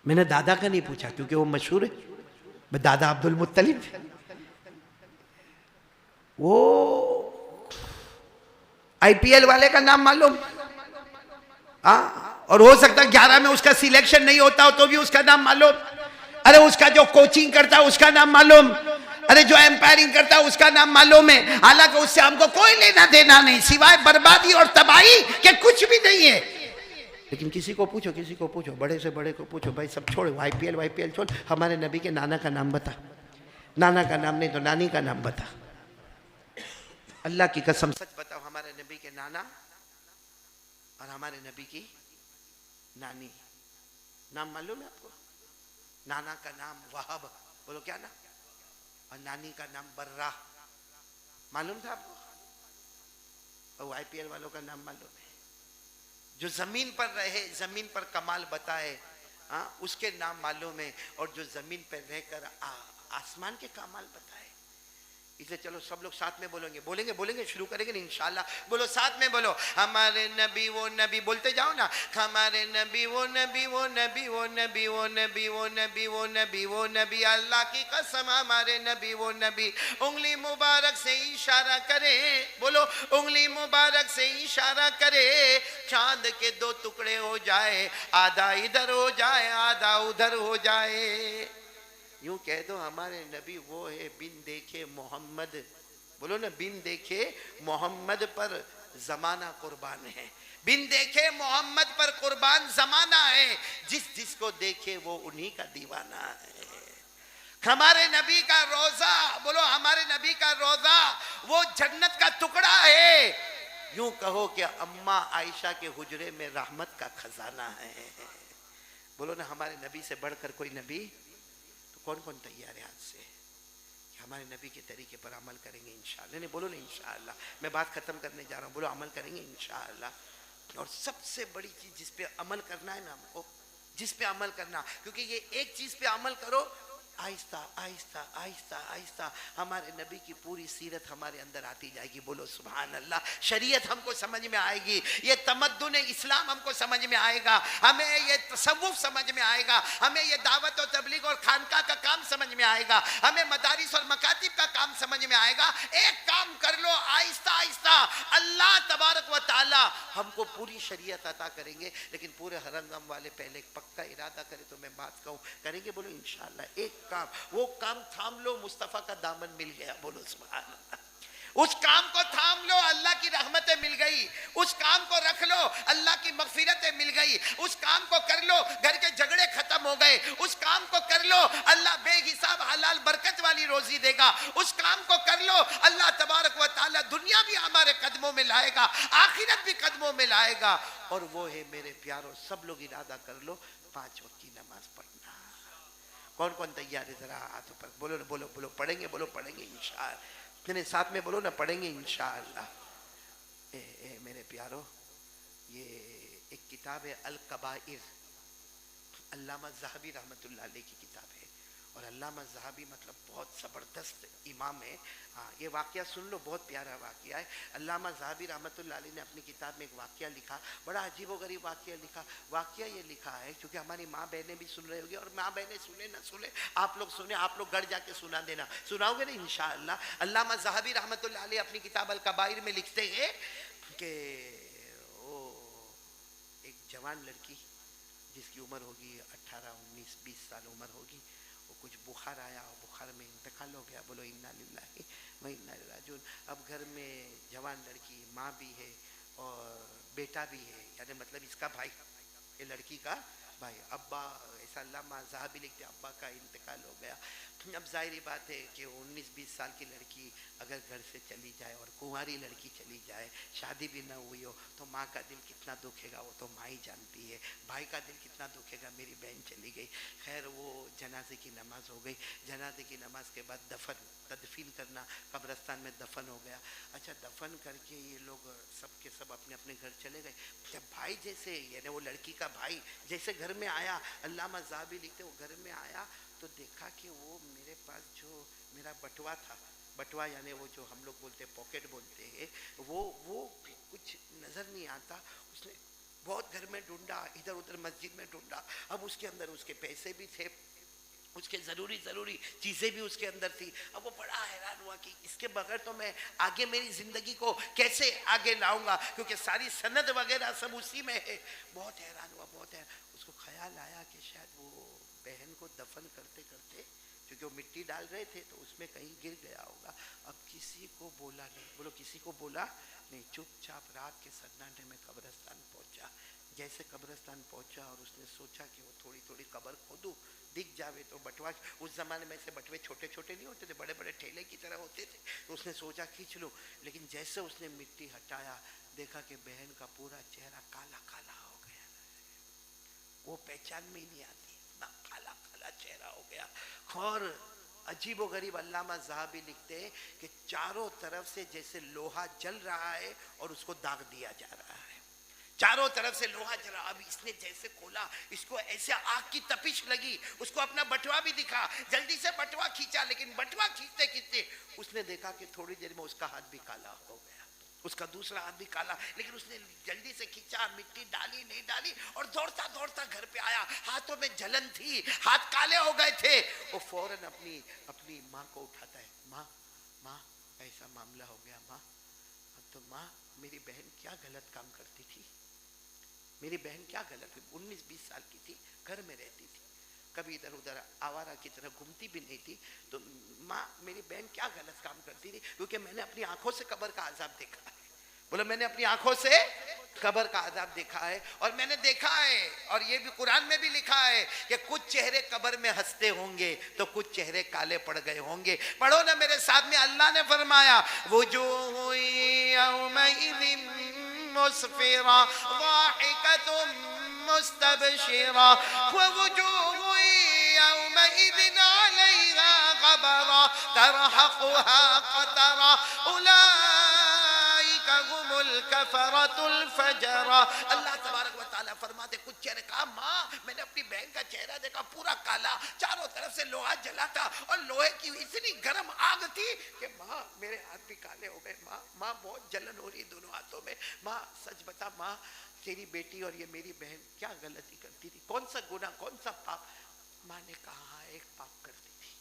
میں نے دادا کا نہیں پوچھا کیونکہ وہ مشہور ہے, دادا عبد المطلب. وہ آئی پی ایل والے کا نام معلوم, اور ہو سکتا 11 میں اس کا سلیکشن نہیں ہوتا ہو تو بھی اس کا نام معلوم. ارے اس کا جو کوچنگ کرتا ہے اس کا نام معلوم. ارے جو ایمپائرنگ کرتا ہے اس کا نام معلوم ہے، حالانکہ اس سے ہم کو کوئی لینا دینا نہیں سوائے بربادی اور تباہی کہ کچھ بھی نہیں ہے۔ لیکن کسی کو پوچھو بڑے سے بڑے کو پوچھو، بھائی سب چھوڑ، وائی پی ایل چھوڑ، ہمارے نبی کے نانا کا نام بتا، نانا کا نام نہیں تو نانی کا نام بتا، اللہ کی قسم سچ بتاؤ، ہمارے نبی کے نانا اور ہمارے نبی کی نانی نام معلوم ہے آپ کو؟ نانا کا نام وہب، بولو کیا نام، اور نانی کا نام برہ، معلوم تھا آپ کو؟ اور وائی پی ایل والوں کا نام معلوم ہے؟ جو زمین پر رہے، زمین پر کمال بتائے، اس کے نام معلوم ہے، اور جو زمین پر رہ کر آسمان کے کمال بتائے۔ اسے چلو سب لوگ ساتھ میں بولیں گے، شروع کریں گے انشاءاللہ، بولو ساتھ میں بولو، ہمارے نبی وہ نبی، بولتے جاؤ نا، ہمارے نبی وہ نبی وہ نبی وہ نبی وہ نبی وہ نبی وہ نبی وہ نبی، اللہ کی قسم ہمارے نبی وہ نبی، انگلی مبارک سے اشارہ کرے، بولو انگلی مبارک سے اشارہ کرے، چاند کے دو ٹکڑے ہو جائے، آدھا ادھر ہو جائے آدھا ادھر ہو جائے، یوں کہہ دو ہمارے نبی وہ ہے بن دیکھے محمد، بولو نا بن دیکھے محمد پر زمانہ قربان ہے، بن دیکھے محمد پر قربان زمانہ ہے، جس کو دیکھے وہ انہی کا دیوانہ ہے۔ ہمارے نبی کا روزہ، بولو ہمارے نبی کا روزہ وہ جنت کا ٹکڑا ہے، یوں کہو کہ اماں عائشہ کے حجرے میں رحمت کا خزانہ ہے۔ بولو نا ہمارے نبی سے بڑھ کر کوئی نبی، کون کون تیار ہے آج سے کہ ہمارے نبی کے طریقے پر عمل کریں گے انشاءاللہ؟ نہیں بولو نا انشاءاللہ، میں بات ختم کرنے جا رہا ہوں، بولو عمل کریں گے انشاءاللہ۔ اور سب سے بڑی چیز جس پہ عمل کرنا ہے نا ہم کو، جس پہ عمل کرنا، کیونکہ یہ ایک چیز پہ عمل کرو، آہستہ آہستہ آہستہ آہستہ ہمارے نبی کی پوری سیرت ہمارے اندر آتی جائے گی، بولو سبحان اللہ، شریعت ہم کو سمجھ میں آئے گی، یہ تمدن اسلام ہم کو سمجھ میں آئے گا، ہمیں یہ تصوف سمجھ میں آئے گا، ہمیں یہ دعوت و تبلیغ اور خانقاہ کا کام سمجھ میں آئے گا، ہمیں مدارس اور مکاتب کا کام سمجھ میں آئے گا۔ ایک کام کر لو آہستہ آہستہ، اللہ تبارک و تعالی ہم کو پوری شریعت عطا کریں گے، لیکن پورے ہرنگم والے پہلے ایک پکا ارادہ کرے تو میں بات کہوں، کریں گے؟ بولو انشاءاللہ۔ ایک کام، وہ کام تھام لو، مصطفیٰ کا دامن مل گیا، بولو سبحان اللہ، اس کام کو تھام لو، اللہ کی رحمتیں مل گئی، اس کام کو رکھ لو، اللہ کی مغفرتیں مل گئی، اس کام کو کر لو، گھر کے جھگڑے ختم ہو گئے، اس کام کو کر لو، اللہ بے حساب حلال برکت والی روزی دے گا، اس کام کو کر لو، اللہ تبارک و تعالی دنیا بھی ہمارے قدموں میں لائے گا، آخرت بھی قدموں میں لائے گا، اور وہ ہے میرے پیاروں، سب لوگ ارادہ کر لو 5 وقت کی نماز پڑھنا۔ کون کون تیار ہے؟ ذرا ہاتھوں پر بولو، بولو بولو، پڑھیں گے، بولو پڑھیں گے انشاءاللہ، ساتھ میں بولو نا، پڑھیں گے انشاءاللہ۔ اے میرے پیارو، یہ ایک کتاب ہے الکبائر، علامہ ذہبی رحمت اللہ علیہ کی کتاب ہے، اور علامہ ذہبی مطلب بہت زبردست امام ہے، یہ واقعہ سن لو، بہت پیارا واقعہ ہے۔ علامہ ذہبی رحمت اللہ علیہ نے اپنی کتاب میں ایک واقعہ لکھا، بڑا عجیب و غریب واقعہ لکھا۔ واقعہ یہ لکھا ہے، کیونکہ ہماری ماں بہنیں بھی سن رہے ہوگی، اور ماں بہنیں سنیں نہ سنیں، آپ لوگ سنیں، آپ لوگ گھر جا کے سنا دینا، سناؤ گے نا انشاءاللہ۔ علامہ ذہبی رحمت اللہ علیہ اپنی کتاب الکبائر میں لکھتے ہیں کہ وہ ایک جوان لڑکی جس کی عمر ہوگی 18 19 20 سال عمر ہوگی، وہ کچھ بخار آیا اور بخار میں انتقال ہو گیا، بولو انا للہ و انا الیہ راجعون۔ اب گھر میں جوان لڑکی، ماں بھی ہے اور بیٹا بھی ہے، یعنی مطلب اس کا بھائی، یہ لڑکی کا بھائی، ابا، ایسا علامہ ذہبی لکھتے ہیں، ابا کا انتقال ہو گیا۔ اب ظاہری بات ہے کہ 19 20 سال کی لڑکی اگر گھر سے چلی جائے، اور کنواری لڑکی چلی جائے، شادی بھی نہ ہوئی ہو، تو ماں کا دل کتنا دکھے گا وہ تو ماں ہی جانتی ہے، بھائی کا دل کتنا دکھے گا، میری بہن چلی گئی۔ خیر وہ جنازے کی نماز ہو گئی، جنازے کی نماز کے بعد تدفین کرنا، قبرستان میں دفن ہو گیا۔ اچھا دفن کر کے یہ لوگ سب کے سب اپنے اپنے گھر چلے گئے۔ جب بھائی جیسے، یعنی وہ لڑکی کا بھائی جیسے گھر میں آیا، علامہ ذہبی لکھتے وہ گھر میں آیا تو دیکھا کہ وہ میرے پاس جو میرا بٹوا تھا، بٹوا یعنی وہ جو ہم لوگ بولتے ہیں پاکٹ بولتے ہیں، وہ کچھ نظر نہیں آتا۔ اس نے بہت گھر میں ڈھونڈا، ادھر ادھر مسجد میں ڈھونڈا، اب اس کے اندر اس کے پیسے بھی تھے، اس کے ضروری چیزیں بھی اس کے اندر تھی۔ اب وہ بڑا حیران ہوا کہ اس کے بغیر تو میں آگے میری زندگی کو کیسے آگے لاؤں گا، کیونکہ ساری سند وغیرہ سب اسی میں ہے۔ بہت حیران ہوا، بہت حیران، اس کو خیال آیا کہ شاید وہ بہن کو دفن کرتے کرتے، کیونکہ وہ مٹی مٹی ڈال رہے تھے تو اس میں کہیں گر گیا ہوگا. اب کسی کو بولا نہیں. بولو کسی کو بولا نہیں. چپ چاپ رات کے سناٹے میں قبرستان پہنچا. جیسے قبرستان پہنچا اور اس نے سوچا کہ وہ تھوڑی تھوڑی قبر کھودوں, دکھ جاوے تو بٹوا. اس زمانے میں سے بٹوے چھوٹے چھوٹے نہیں ہوتے تھے, بڑے بڑے ٹھیلے کی طرح ہوتے تھے. تو اس نے سوچا کھینچ لوں. لیکن جیسے اس نے مٹی ہٹایا دیکھا کہ بہن کا پورا چہرہ کالا کالا ہو گیا. وہ پہچان میں ہی نہیں آتی, اتنا کالا کالا چہرہ ہو گیا. اور عجیب و غریب علامہ ذہبی لکھتے ہیں کہ چاروں طرف سے جیسے لوہا جل رہا ہے اور اس کو داغ دیا جا رہا ہے. چاروں طرف سے لوہا جل رہا. اب اس نے جیسے کھولا, اس کو ایسے آگ کی تپش لگی. اس کو اپنا بٹوا بھی دکھا, جلدی سے بٹوا کھینچا. لیکن بٹوا کھینچتے کھینچتے اس نے دیکھا کہ تھوڑی دیر میں اس کا ہاتھ بھی کالا ہو گیا, اس کا دوسرا ہاتھ بھی کالا. لیکن اس نے جلدی سے کھینچا, مٹی ڈالی نہیں ڈالی, اور دوڑتا دوڑتا گھر پہ آیا. ہاتھوں میں جلن تھی, ہاتھ کالے ہو گئے تھے. وہ فوراً اپنی ماں کو اٹھاتا ہے. ماں ایسا معاملہ ہو گیا. ماں تو ماں میری بہن کیا غلط کام کرتی تھی. میری بہن کیا غلط, 19-20 سال کی تھی, گھر میں رہتی تھی, کبھی ادھر ادھر آوارہ کی طرح گھومتی بھی نہیں تھی. تو ماں میری بہن کیا غلط کام کرتی تھی. کیونکہ میں نے اپنی آنکھوں سے قبر کا عذاب دیکھا ہے. بولو میں نے اپنی آنکھوں سے قبر کا عذاب دیکھا ہے. اور میں نے دیکھا ہے, اور یہ بھی قرآن میں بھی لکھا ہے کہ کچھ چہرے قبر میں ہنستے ہوں گے تو کچھ چہرے کالے پڑ گئے ہوں گے. پڑھو نا میرے ساتھ میں. اللہ نے فرمایا وجوہ یومئذ مسفرہ ضاحکۃ مستبشرہ ووجوہ یومئذ علیہا غبرہ ترہقها قترہ اولئک هم الکفرۃ الفجرہ. اللہ تبارک و تعالیٰ فرماتے کچھ چہرے. کہا ماں میں نے اپنی بہن کا چہرہ دیکھا پورا کالا, چاروں طرف سے لوہا جلا تھا, اور لوہے کی اتنی گرم آگ تھی کہ ماں میرے ہاتھ بھی کالے ہو گئے. ماں بہت جلن ہو رہی دونوں ہاتھوں میں. ماں سچ بتا ماں, تیری بیٹی اور یہ میری بہن کیا غلطی کرتی تھی, کون سا گناہ, کون سا پاپ. ماں نے کہا ایک پاپ کرتی تھی,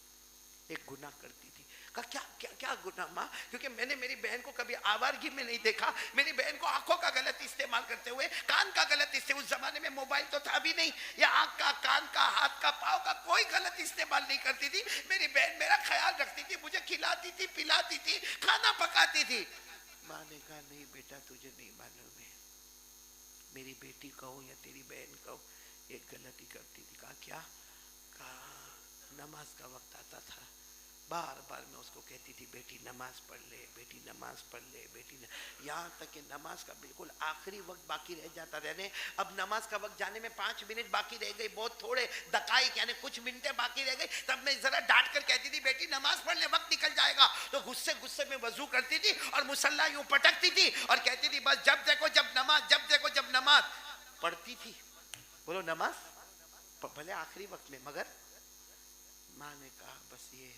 ایک گناہ کرتی تھی. کہا کیا گناہ ماں. کیونکہ میں نے میری بہن کو کبھی آوارگی میں نہیں دیکھا. میری بہن کو آنکھوں کا غلط استعمال کرتے ہوئے, کان کا غلط استعمال, اس زمانے میں موبائل تو تھا بھی نہیں, یا آنکھ کا, کان کا, ہاتھ کا, پاؤں کا کوئی غلط استعمال نہیں کرتی تھی. میری بہن میرا خیال رکھتی تھی, مجھے کھلاتی تھی, پلاتی تھی, کھانا پکاتی تھی. ماں نے کہا نہیں بیٹا تجھے نہیں معلوم ہے, میری بیٹی کہو یا تیری بہن کہو ایک غلطی کرتی تھی. کہا کیا. کہا نماز کا وقت آتا تھا, بار بار میں اس کو کہتی تھی بیٹی نماز پڑھ لے, بیٹی نماز پڑھ لے, بیٹی یہاں تک کہ نماز کا بالکل آخری وقت باقی رہ جاتا رہنے. اب نماز کا وقت جانے میں 5 منٹ باقی رہ گئی, بہت تھوڑے دقائق یعنی کچھ منٹیں باقی رہ گئی. تب میں ذرا ڈانٹ کر کہتی تھی بیٹی نماز پڑھ لے, وقت نکل جائے گا. تو غصے میں وضو کرتی تھی اور مصلی یوں پٹکتی تھی اور کہتی تھی بس جب دیکھو جب نماز, جب دیکھو جب نماز. پڑھتی تھی, بولو نماز بھلے آخری وقت میں, مگر ماں نے کہا بس یہ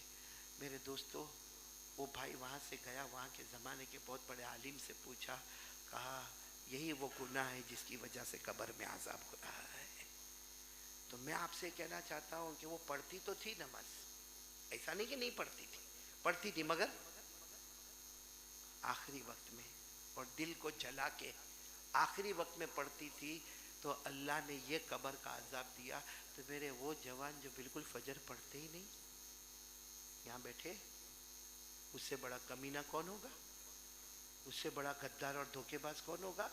میرے دوستو. وہ بھائی وہاں سے گیا, وہاں کے زمانے کے بہت بڑے عالم سے پوچھا, کہا یہی وہ گناہ ہے جس کی وجہ سے قبر میں عذاب ہو رہا ہے. تو میں آپ سے کہنا چاہتا ہوں کہ وہ پڑھتی تو تھی نماز, ایسا نہیں کہ نہیں پڑھتی تھی, پڑھتی تھی مگر آخری وقت میں, اور دل کو جلا کے آخری وقت میں پڑھتی تھی. تو اللہ نے یہ قبر کا عذاب دیا. تو میرے وہ جوان جو بالکل فجر پڑھتے ہی نہیں یہاں بیٹھے, اس سے بڑا کمینہ کون ہوگا, اس سے بڑا غدار اور دھوکے باز کون ہوگا.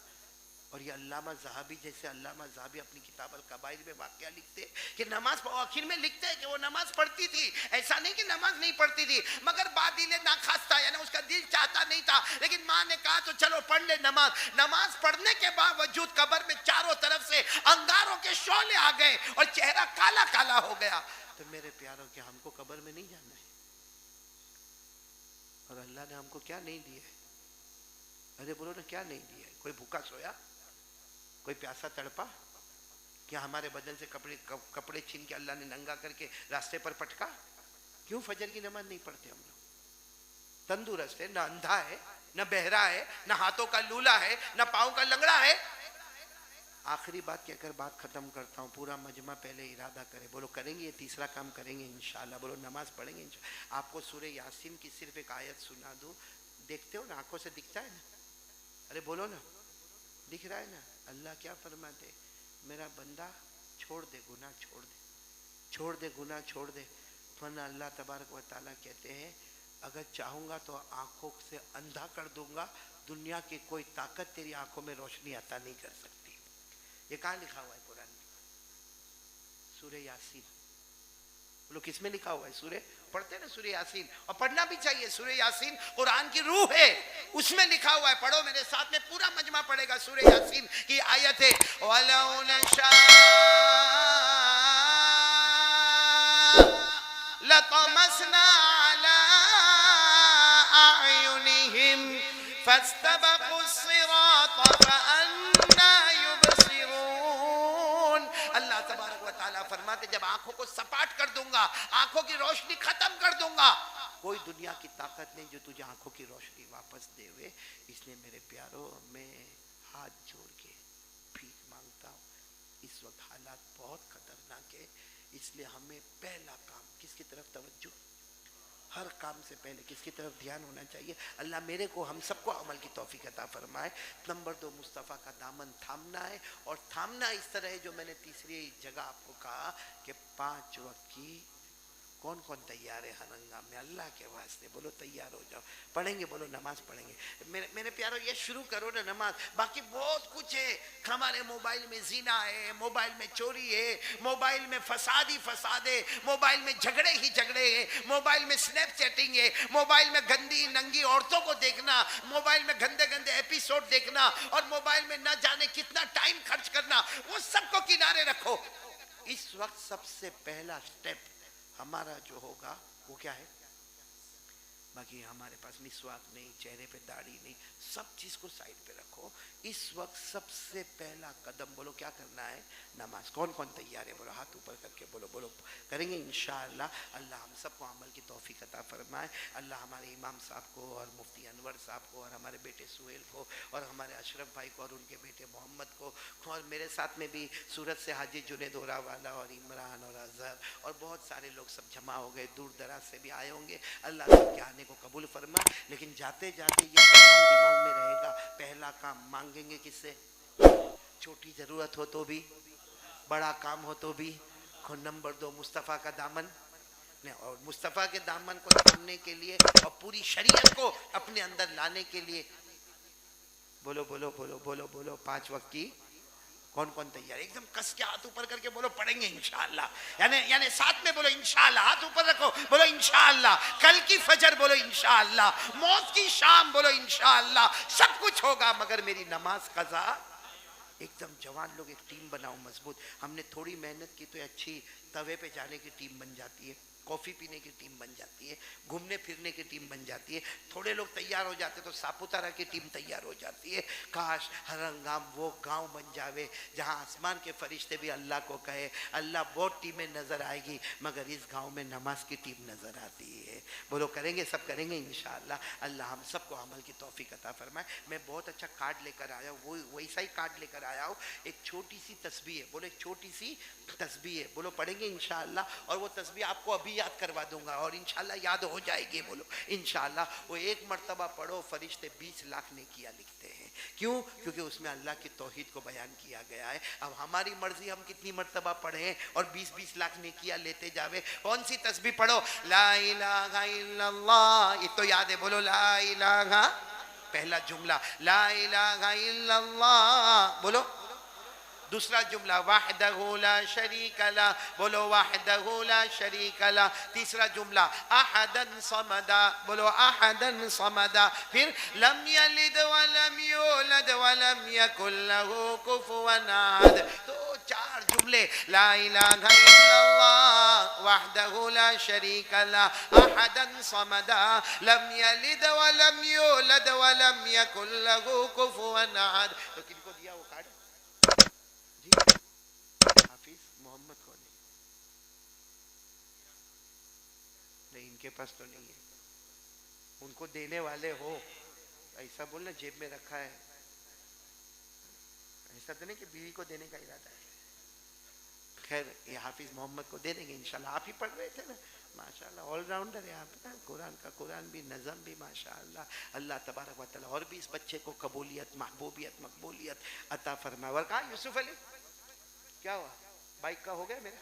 اور یہ علامہ ذہبی جیسے علامہ ذہبی اپنی کتاب الکبائر میں واقعہ لکھتے کہ نماز آخر میں لکھتے ہیں کہ وہ نماز پڑھتی تھی, ایسا نہیں کہ نماز نہیں پڑھتی تھی, مگر بادل ناخواستہ یعنی اس کا دل چاہتا نہیں تھا. لیکن ماں نے کہا تو چلو پڑھ لے نماز. نماز پڑھنے کے باوجود قبر میں چاروں طرف سے انگاروں کے شعلے آ گئے اور چہرہ کالا کالا ہو گیا. تو میرے پیاروں کہ ہم کو قبر میں نہیں جانا ہے, اور اللہ نے ہم کو کیا نہیں دیا ہے. ارے بولو نا کیا نہیں دیا ہے. کوئی بھوکا سویا, کوئی پیاسا تڑپا, کیا ہمارے بدن سے کپڑے چھین کے اللہ نے ننگا کر کے راستے پر پٹکا. کیوں فجر کی نماز نہیں پڑھتے ہم لوگ. تندرست ہے, نہ اندھا ہے, نہ بہرا ہے, نہ ہاتھوں کا لولا ہے, نہ پاؤں کا لنگڑا ہے. آخری بات کہہ کر بات ختم کرتا ہوں. پورا مجمع پہلے ارادہ کرے, بولو کریں گے, یہ تیسرا کام کریں گے انشاءاللہ. بولو نماز پڑھیں گے انشاءاللہ. آپ کو سورہ یاسین کی صرف ایک آیت سنا دوں. دیکھتے ہو نا, آنکھوں سے دکھتا ہے نا, ارے بولو نا, دکھ رہا ہے نا. اللہ کیا فرماتے, میرا بندہ چھوڑ دے گناہ, چھوڑ دے, چھوڑ دے گناہ, چھوڑ دے. ورنہ اللہ تبارک و تعالیٰ کہتے ہیں اگر چاہوں گا تو آنکھوں سے اندھا کر دوں گا، دنیا کی کوئی طاقت تیری آنکھوں میں روشنی عطا نہیں کر سکتی۔ یہ کہاں لکھا ہوا ہے قرآن میں؟ سورہ یاسین۔ بولو کس میں لکھا ہوا ہے؟ سورہ پڑھتے ہیں نا سورہ یاسین، اور پڑھنا بھی چاہیے۔ سورہ یاسین قرآن کی روح ہے، اس میں لکھا ہوا ہے، پڑھو میرے ساتھ میں، پورا مجمع پڑھے گا۔ سورہ یاسین کی آیت ہے وَلَوْ نَشَاءُ لَطَمَسْنَا عَلَىٰ أَعْيُنِهِمْ فَاسْتَبَقُوا الصِّرَاطَ فَأَنَّىٰ يُبْصِرُونَ۔ اللہ تبارک و تعالیٰ فرماتے جب آنکھوں کو سپاٹ کر دوں گا، آنکھوں کی روشنی ختم کر دوں گا، کوئی دنیا کی طاقت نہیں جو تجھے آنکھوں کی روشنی واپس دے ہوئے۔ اس لیے میرے پیاروں، میں ہاتھ جوڑ کے بھیک مانگتا ہوں، اس وقت حالات بہت خطرناک ہے، اس لیے ہمیں پہلا کام کس کی طرف توجہ، ہر کام سے پہلے کس کی طرف دھیان ہونا چاہیے؟ اللہ میرے کو ہم سب کو عمل کی توفیق عطا فرمائے۔ نمبر 2، مصطفیٰ کا دامن تھامنا ہے، اور تھامنا اس طرح ہے جو میں نے تیسری جگہ آپ کو کہا کہ 5 وقت کی۔ کون کون تیار ہے ہر ہنگام میں؟ اللہ کے واسطے بولو تیار ہو جاؤ، پڑھیں گے، بولو نماز پڑھیں گے۔ میرے پیارو یہ شروع کرو نا نماز، باقی بہت کچھ ہے۔ ہمارے موبائل میں زنا ہے، موبائل میں چوری ہے، موبائل میں فساد ہی فساد ہے، موبائل میں جھگڑے ہی جھگڑے ہیں، موبائل میں سنیپ چیٹنگ ہے، موبائل میں گندی ننگی عورتوں کو دیکھنا، موبائل میں گندے گندے ایپیسوڈ دیکھنا، اور موبائل میں نہ جانے کتنا ٹائم خرچ کرنا، وہ سب کو کنارے رکھو۔ اس وقت سب سے پہلا سٹیپ ہمارا جو ہوگا وہ کیا ہے؟ باقی ہمارے پاس مسواک نہیں، چہرے پہ داڑھی نہیں، سب چیز کو سائڈ پہ رکھو۔ اس وقت سب سے پہلا قدم بولو کیا کرنا ہے؟ نماز۔ کون کون تیار ہے؟ بولو ہاتھ اوپر کر کے بولو، بولو کریں گے انشاءاللہ۔ اللہ ہم سب کو عمل کی توفیق عطا فرمائے۔ اللہ ہمارے امام صاحب کو اور مفتی انور صاحب کو اور ہمارے بیٹے سہیل کو اور ہمارے اشرف بھائی کو اور ان کے بیٹے محمد کو، اور میرے ساتھ میں بھی سورت سے حاجی جنید اورا والا اور عمران اور اظہر اور بہت سارے لوگ سب جمع ہو گئے، دور دراز سے بھی آئے ہوں گے۔ اللہ سب کے آنے کو قبول فرمائے۔ لیکن جاتے جاتے یہ پیغام دماغ میں رہے گا، پہلا کام مانگیں گے کس سے؟ چھوٹی ضرورت ہو تو بھی، بڑا کام ہو تو بھی۔ نمبر 2، مصطفیٰ کا دامن، اور مصطفیٰ کے دامن کو تھامنے کے لیے اور پوری شریعت کو اپنے اندر لانے کے لیے بولو بولو بولو بولو بولو 5 وقت کی۔ کون کون تیار؟ ایک دم کس کے ہاتھ اوپر کر کے بولو پڑھیں گے انشاءاللہ، یعنی ساتھ میں بولو انشاءاللہ، ہاتھ اوپر رکھو، بولو انشاءاللہ، کل کی فجر بولو انشاءاللہ، موت کی شام بولو انشاءاللہ، سب کچھ ہوگا مگر میری نماز قضا۔ ایک دم جوان لوگ ایک ٹیم بناؤ مضبوط، ہم نے تھوڑی محنت کی تو اچھی توے پہ جانے کی ٹیم بن جاتی ہے، کافی پینے کی ٹیم بن جاتی ہے، گھومنے پھرنے کی ٹیم بن جاتی ہے۔ تھوڑے لوگ تیار ہو جاتے تو ساپوتارہ کی ٹیم تیار ہو جاتی ہے۔ کاش ہر ہنگام وہ گاؤں بن جاوے جہاں آسمان کے فرشتے بھی اللہ کو کہے اللہ بہت ٹیمیں نظر آئے گی مگر اس گاؤں میں نماز کی ٹیم نظر آتی ہے۔ بولو کریں گے، سب کریں گے انشاءاللہ۔ اللہ ہم سب کو عمل کی توفیق عطا فرمائے۔ میں بہت اچھا کارڈ لے کر آیا ہوں، ویسا ہی کارڈ لے کر آیا ہوں۔ ایک چھوٹی سی تسبیح ہے، بولو ایک چھوٹی سی تسبیح ہے، بولو پڑھیں گے انشاءاللہ، اور وہ تسبیح آپ کو ابھی یاد کروا دوں گا اور انشاءاللہ یاد ہو جائے گی۔ بولو انشاءاللہ وہ ایک مرتبہ پڑھو فرشتے 20 لاکھ نیکیاں لکھتے ہیں۔ کیوں؟ کیونکہ اس میں اللہ کی توحید کو بیان کیا گیا ہے۔ اب ہماری مرضی ہم کتنی مرتبہ پڑھیں اور 20 لاکھ نیکیاں لیتے جاوے۔ کون سی تسبیح پڑھو؟ لا الہ الا اللہ، یہ تو یاد ہے، بولو لا الہ، پہلا جملہ لا الہ الا اللہ، بولو دوسرا جملہ وحدہ لا شریک لہ، بولو وحدہ لا شریک لہ، تیسرا جملہ احدا صمدا، بولو احدا صمدا، پھر لم یلد ولم یولد ولم یکن لہ کفوا احد۔ تو 4 جملے، لا الہ الا اللہ، وحدہ لا شریک لہ، احدا صمدا، لم یلد ولم یولد ولم یکن لہ کفوا احد۔ تو کن کو دیا وہ کارڈ؟ جی حافظ محمد کون ہے؟ نہیں ان کے پاس تو نہیں ہے، ان کو دینے والے ہو ایسا بولنا، جیب میں رکھا ہے، ایسا تو نہیں کہ بیوی کو دینے کا ارادہ ہے۔ خیر یہ حافظ محمد کو دے دیں گے انشاءاللہ۔ آپ ہی پڑھ رہے تھے نا ماشاءاللہ، آل راؤنڈر ہے آپ، قرآن کا قرآن بھی، نظم بھی ماشاءاللہ۔ اللہ تبارک و تعالی اور بھی اس بچے کو قبولیت، محبوبیت، مقبولیت عطا فرمائے۔ اور کہا یوسف علی کیا ہوا؟ بائک کا ہو گیا میرا؟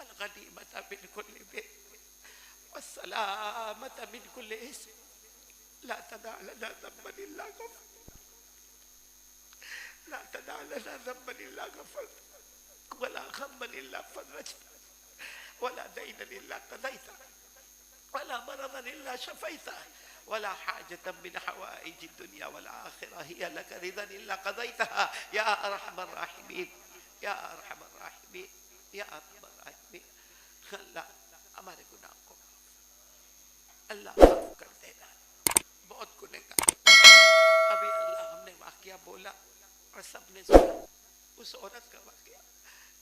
والغنیمة من كل بر والسلامة من كل اسم لا تدع لنا ذنبا إلا غفرته لا تدع لنا ذنبا إلا غفرته ولا غما إلا فرجته ولا دينا إلا قضيته ولا مرضا إلا شفيته ولا حاجة من حوائج الدنيا والآخرة هي لك رضا إلا قضيتها يا أرحم الراحمين يا أرحم الراحمين يا أرحم الراحمين. اللہ ہمارے گناہ کو اللہ معاف کر دینا. بہت گنہگار ابھی اللہ ہم نے واقعہ بولا اور سب نے سنا. اس عورت کا واقعہ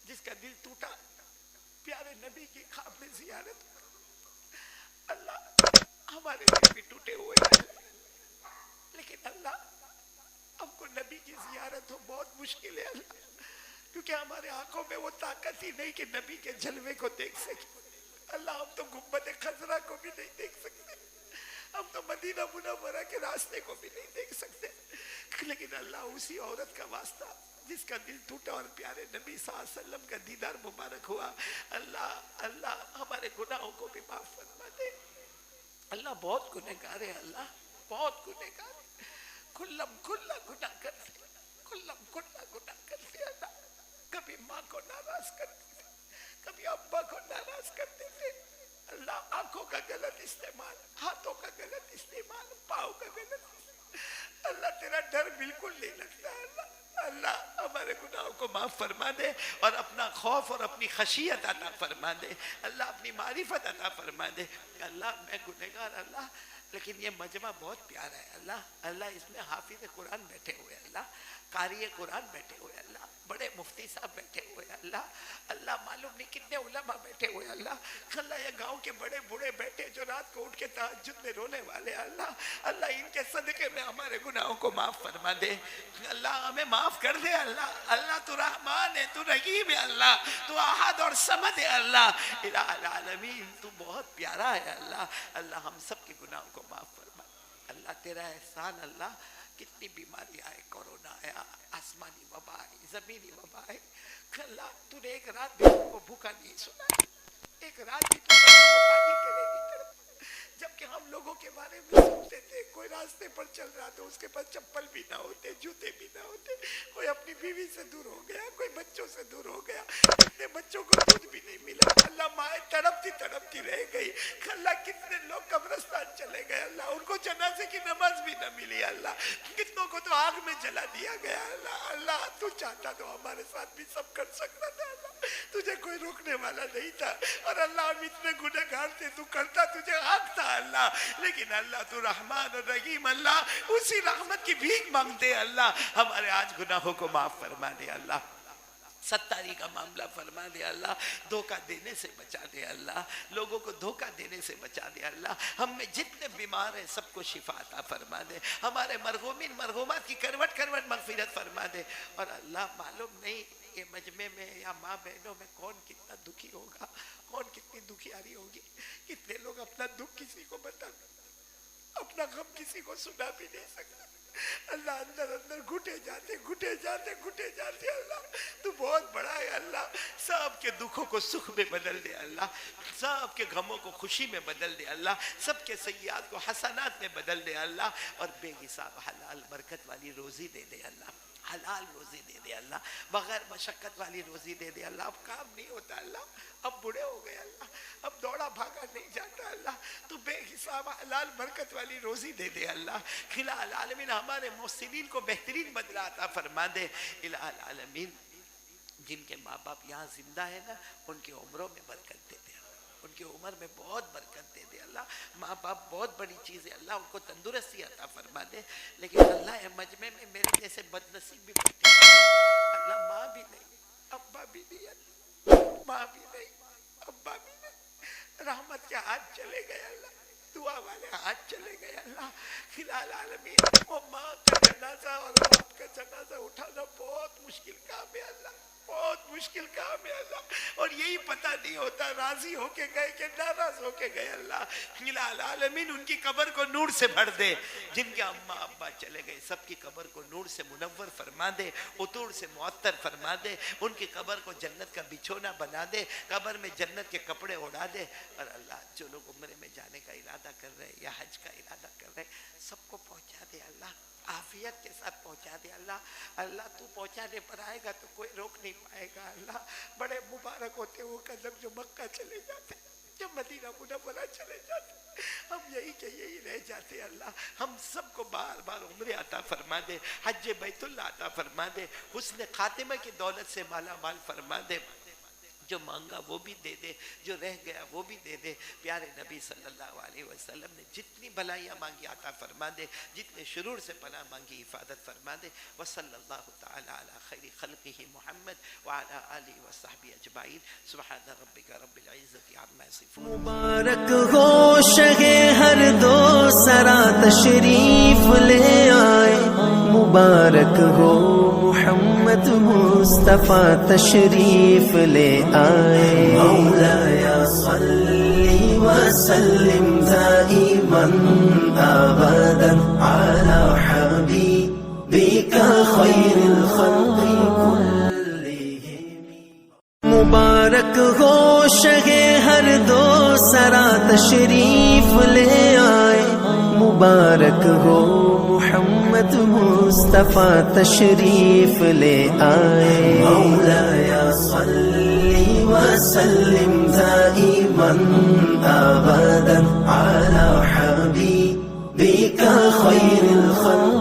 جس کا دل ٹوٹا پیارے نبی کی خواب میں زیارت. اللہ ہمارے دل بھی ٹوٹے ہوئے ہیں لیکن اللہ ہم کو نبی کی زیارت ہو بہت مشکل ہے اللہ, کیونکہ ہمارے آنکھوں میں وہ طاقت ہی نہیں کہ نبی کے جلوے کو دیکھ سکیں. اللہ ہم تو گنبد خضرا کو بھی نہیں دیکھ سکتے, ہم تو مدینہ منورہ کے راستے کو بھی نہیں دیکھ سکتے, لیکن اللہ اسی عورت کا واسطہ جس کا دل ٹوٹا اور پیارے نبی صلی اللہ علیہ وسلم کا دیدار مبارک ہوا. اللہ ہمارے گناہوں کو بھی معاف فرما دے. اللہ بہت گنہگار ہے, اللہ بہت گنہگار ہے, کھلم کھلا گناہ کرتے, کھلم کھلا گناہ کرتے. اللہ کبھی ماں کو ناراض کرتے تھے, کبھی ابا کو ناراض کرتے تھے. اللہ آنکھوں کا غلط استعمال, ہاتھوں کا غلط استعمال, پاؤں کا غلط استعمال. اللہ تیرا ڈر بالکل نہیں لگتا. اللہ ہمارے گناہوں کو معاف فرما دے اور اپنا خوف اور اپنی خشیت عطا فرما دے. اللہ اپنی معرفت عطا فرما دے. اللہ میں گنہگار اللہ, لیکن یہ مجمع بہت پیارا ہے اللہ اس میں حافظ قرآن بیٹھے ہوئے, اللہ قاری قرآن بیٹھے ہوئے, اللہ بڑے مفتی صاحب بیٹھے ہوئے, اللہ معلوم نہیں کتنے علماء بیٹھے ہوئے, اللہ یہ گاؤں کے بڑے بوڑھے بیٹھے جو رات کو اٹھ کے تہجد میں رونے والے, اللہ ان کے صدقے میں ہمارے گناہوں کو معاف فرما دے. اللہ ہمیں معاف کر دے. اللہ تو رحمان ہے, تو رحیم ہے, اللہ تو احد اور صمد ہے, اللہ الہ العالمین تو بہت پیارا ہے. اللہ ہم سب کے گناہوں کو معاف فرما. اللہ تیرا احسان, اللہ کتنی بیماری آئے, کورونا آیا, آسمانی وبا آئی, زمینی وبا آئی. اللہ تو نے ایک رات بھی ہم کو بھوکا نہیں سنا, ایک رات بھی تو پانی کے لیے نہیں کرتا. جبکہ ہم لوگوں کے بارے میں سنتے تھے کوئی راستے پر چل رہا تو اس کے پاس چپل بھی نہ ہوتے, جوتے بھی نہ ہوتے, کوئی اپنی بیوی سے دور ہو گیا, کوئی بچوں سے دور ہو گیا, کتنے بچوں کو دودھ بھی نہیں ملا. اللہ مائیں تڑپتی رہ گئی. اللہ کتنے لوگ قبرستان چلے گئے, اللہ ان کو جنازے کی نماز بھی نہ ملی. اللہ کتنوں کو تو آگ میں جلا دیا گیا. اللہ تو چاہتا تو ہمارے ساتھ بھی سب کر سکتا تھا. اللہ تجھے کوئی روکنے والا نہیں تھا, اور اللہ ہم اتنے گنہگار تھے, تو کرتا تجھے حق تھا اللہ. لیکن اللہ تو رحمان اور رحیم, اللہ اسی رحمت کی بھیک مانگتے. اللہ ہمارے آج گناہوں کو معاف فرما دے. اللہ ستاری کا معاملہ فرما دے. اللہ دھوکہ دینے سے بچا دے. اللہ لوگوں کو دھوکہ دینے سے بچا دے. اللہ ہم میں جتنے بیمار ہیں سب کو شفا عطا فرما دے. ہمارے مرغومین مرغومات کی کروٹ مغفرت فرما دے. اور اللہ معلوم نہیں یہ مجمع میں یا ماں بہنوں میں کون کتنا دکھی ہوگا, کون کتنی دکھیاری ہوگی. کتنے لوگ اپنا دکھ کسی کو بتا, اپنا غم کسی کو سنا بھی نہیں سکتا. اللہ اندر گھٹے جاتے. اللہ تو بہت بڑا ہے. اللہ سب کے دکھوں کو سکھ میں بدل دے. اللہ سب کے غموں کو خوشی میں بدل دے. اللہ سب کے سیئات کو حسنات میں بدل دے. اللہ اور بے حساب حلال برکت والی روزی دے دے. اللہ حلال روزی دے دے. اللہ بغیر مشقت والی روزی دے دے. اللہ اب کام نہیں ہوتا, اللہ اب بوڑھے ہو گئے, اللہ اب دوڑا بھاگا نہیں جاتا. اللہ تو بے حساب حلال برکت والی روزی دے دے. اللہ الہ العالمین ہمارے محسنین کو بہترین بدلہ عطا فرما دے. الہ العالمین جن کے ماں باپ یہاں زندہ ہیں نا, ان کی عمروں میں برکت دے دے, ان کی عمر میں بہت برکت دے دے. اللہ ماں باپ بہت بڑی چیز ہے, اللہ ان کو تندرستی عطا فرما دے. لیکن اللہ مجمع میں میرے جیسے بد نصیب بھی بیٹھے ہیں. اللہ ماں بھی نہیں, ابا بھی نہیں, ماں بھی نہیں, ابا بھی نہیں, رحمت کے ہاتھ چلے گئے. اللہ دعا والے ہاتھ چلے گئے. اللہ الہ العالمین وہ ماں کا جنازہ اور باپ کا جنازہ اٹھانا بہت مشکل کام ہے. اللہ بہت مشکل کام ہے اللہ، اور یہی پتہ نہیں ہوتا راضی ہو کے گئے کہ ناراض ہو کے گئے۔ اللہ الہ العالمین ان کی قبر کو نور سے بھر دے، جن کے اماں ابا چلے گئے سب کی قبر کو نور سے منور فرما دے، عطور سے معطر فرما دے، ان کی قبر کو جنت کا بچھونا بنا دے، قبر میں جنت کے کپڑے اڑا دے۔ اور اللہ جو لوگ عمرے میں جانے کا ارادہ کر رہے ہیں یا حج کا ارادہ کر رہے ہیں سب کو پہنچا دے اللہ، عافیت کے ساتھ پہنچا دے اللہ۔ اللہ تو پہنچانے پر آئے گا تو کوئی روک نہیں پائے گا اللہ۔ بڑے مبارک ہوتے وہ قدم جو مکہ چلے جاتے، جو مدینہ منورہ چلے جاتے، ہم یہی کہ یہی رہ جاتے اللہ۔ ہم سب کو بار بار عمرے عطا فرما دے، حج بیت اللہ عطا فرما دے، حسن خاتمہ کی دولت سے مالا مال فرما دے، جو مانگا وہ بھی دے دے، جو رہ گیا وہ بھی دے دے۔ پیارے نبی صلی اللہ علیہ وسلم نے جتنی بھلائیاں مانگی عطا فرما دے، جتنے شرور سے پناہ مانگی حفاظت فرما دے۔ وصلی اللہ تعالی علی خیر خلقہ محمد وعلی آلہ وصحبہ اجمعین۔ سبحان ربک رب العزت عما یصفون۔ مبارک ہو شہ ہر دو سرا تشریف لے آئے، مبارک ہو محمد مصطفیٰ تشریف لے آئے۔ مولایا صلی وسلم دائما ابدا علی حبیبک خیر الخلق کلہم۔ مبارک ہو شہ ہر دو سرا تشریف لے آئے، مبارک ہو محمد مصطفیٰ تشریف لے آئے۔ مولایا صلی وسلم دائما ابدا علی حبیبک خیر الخلق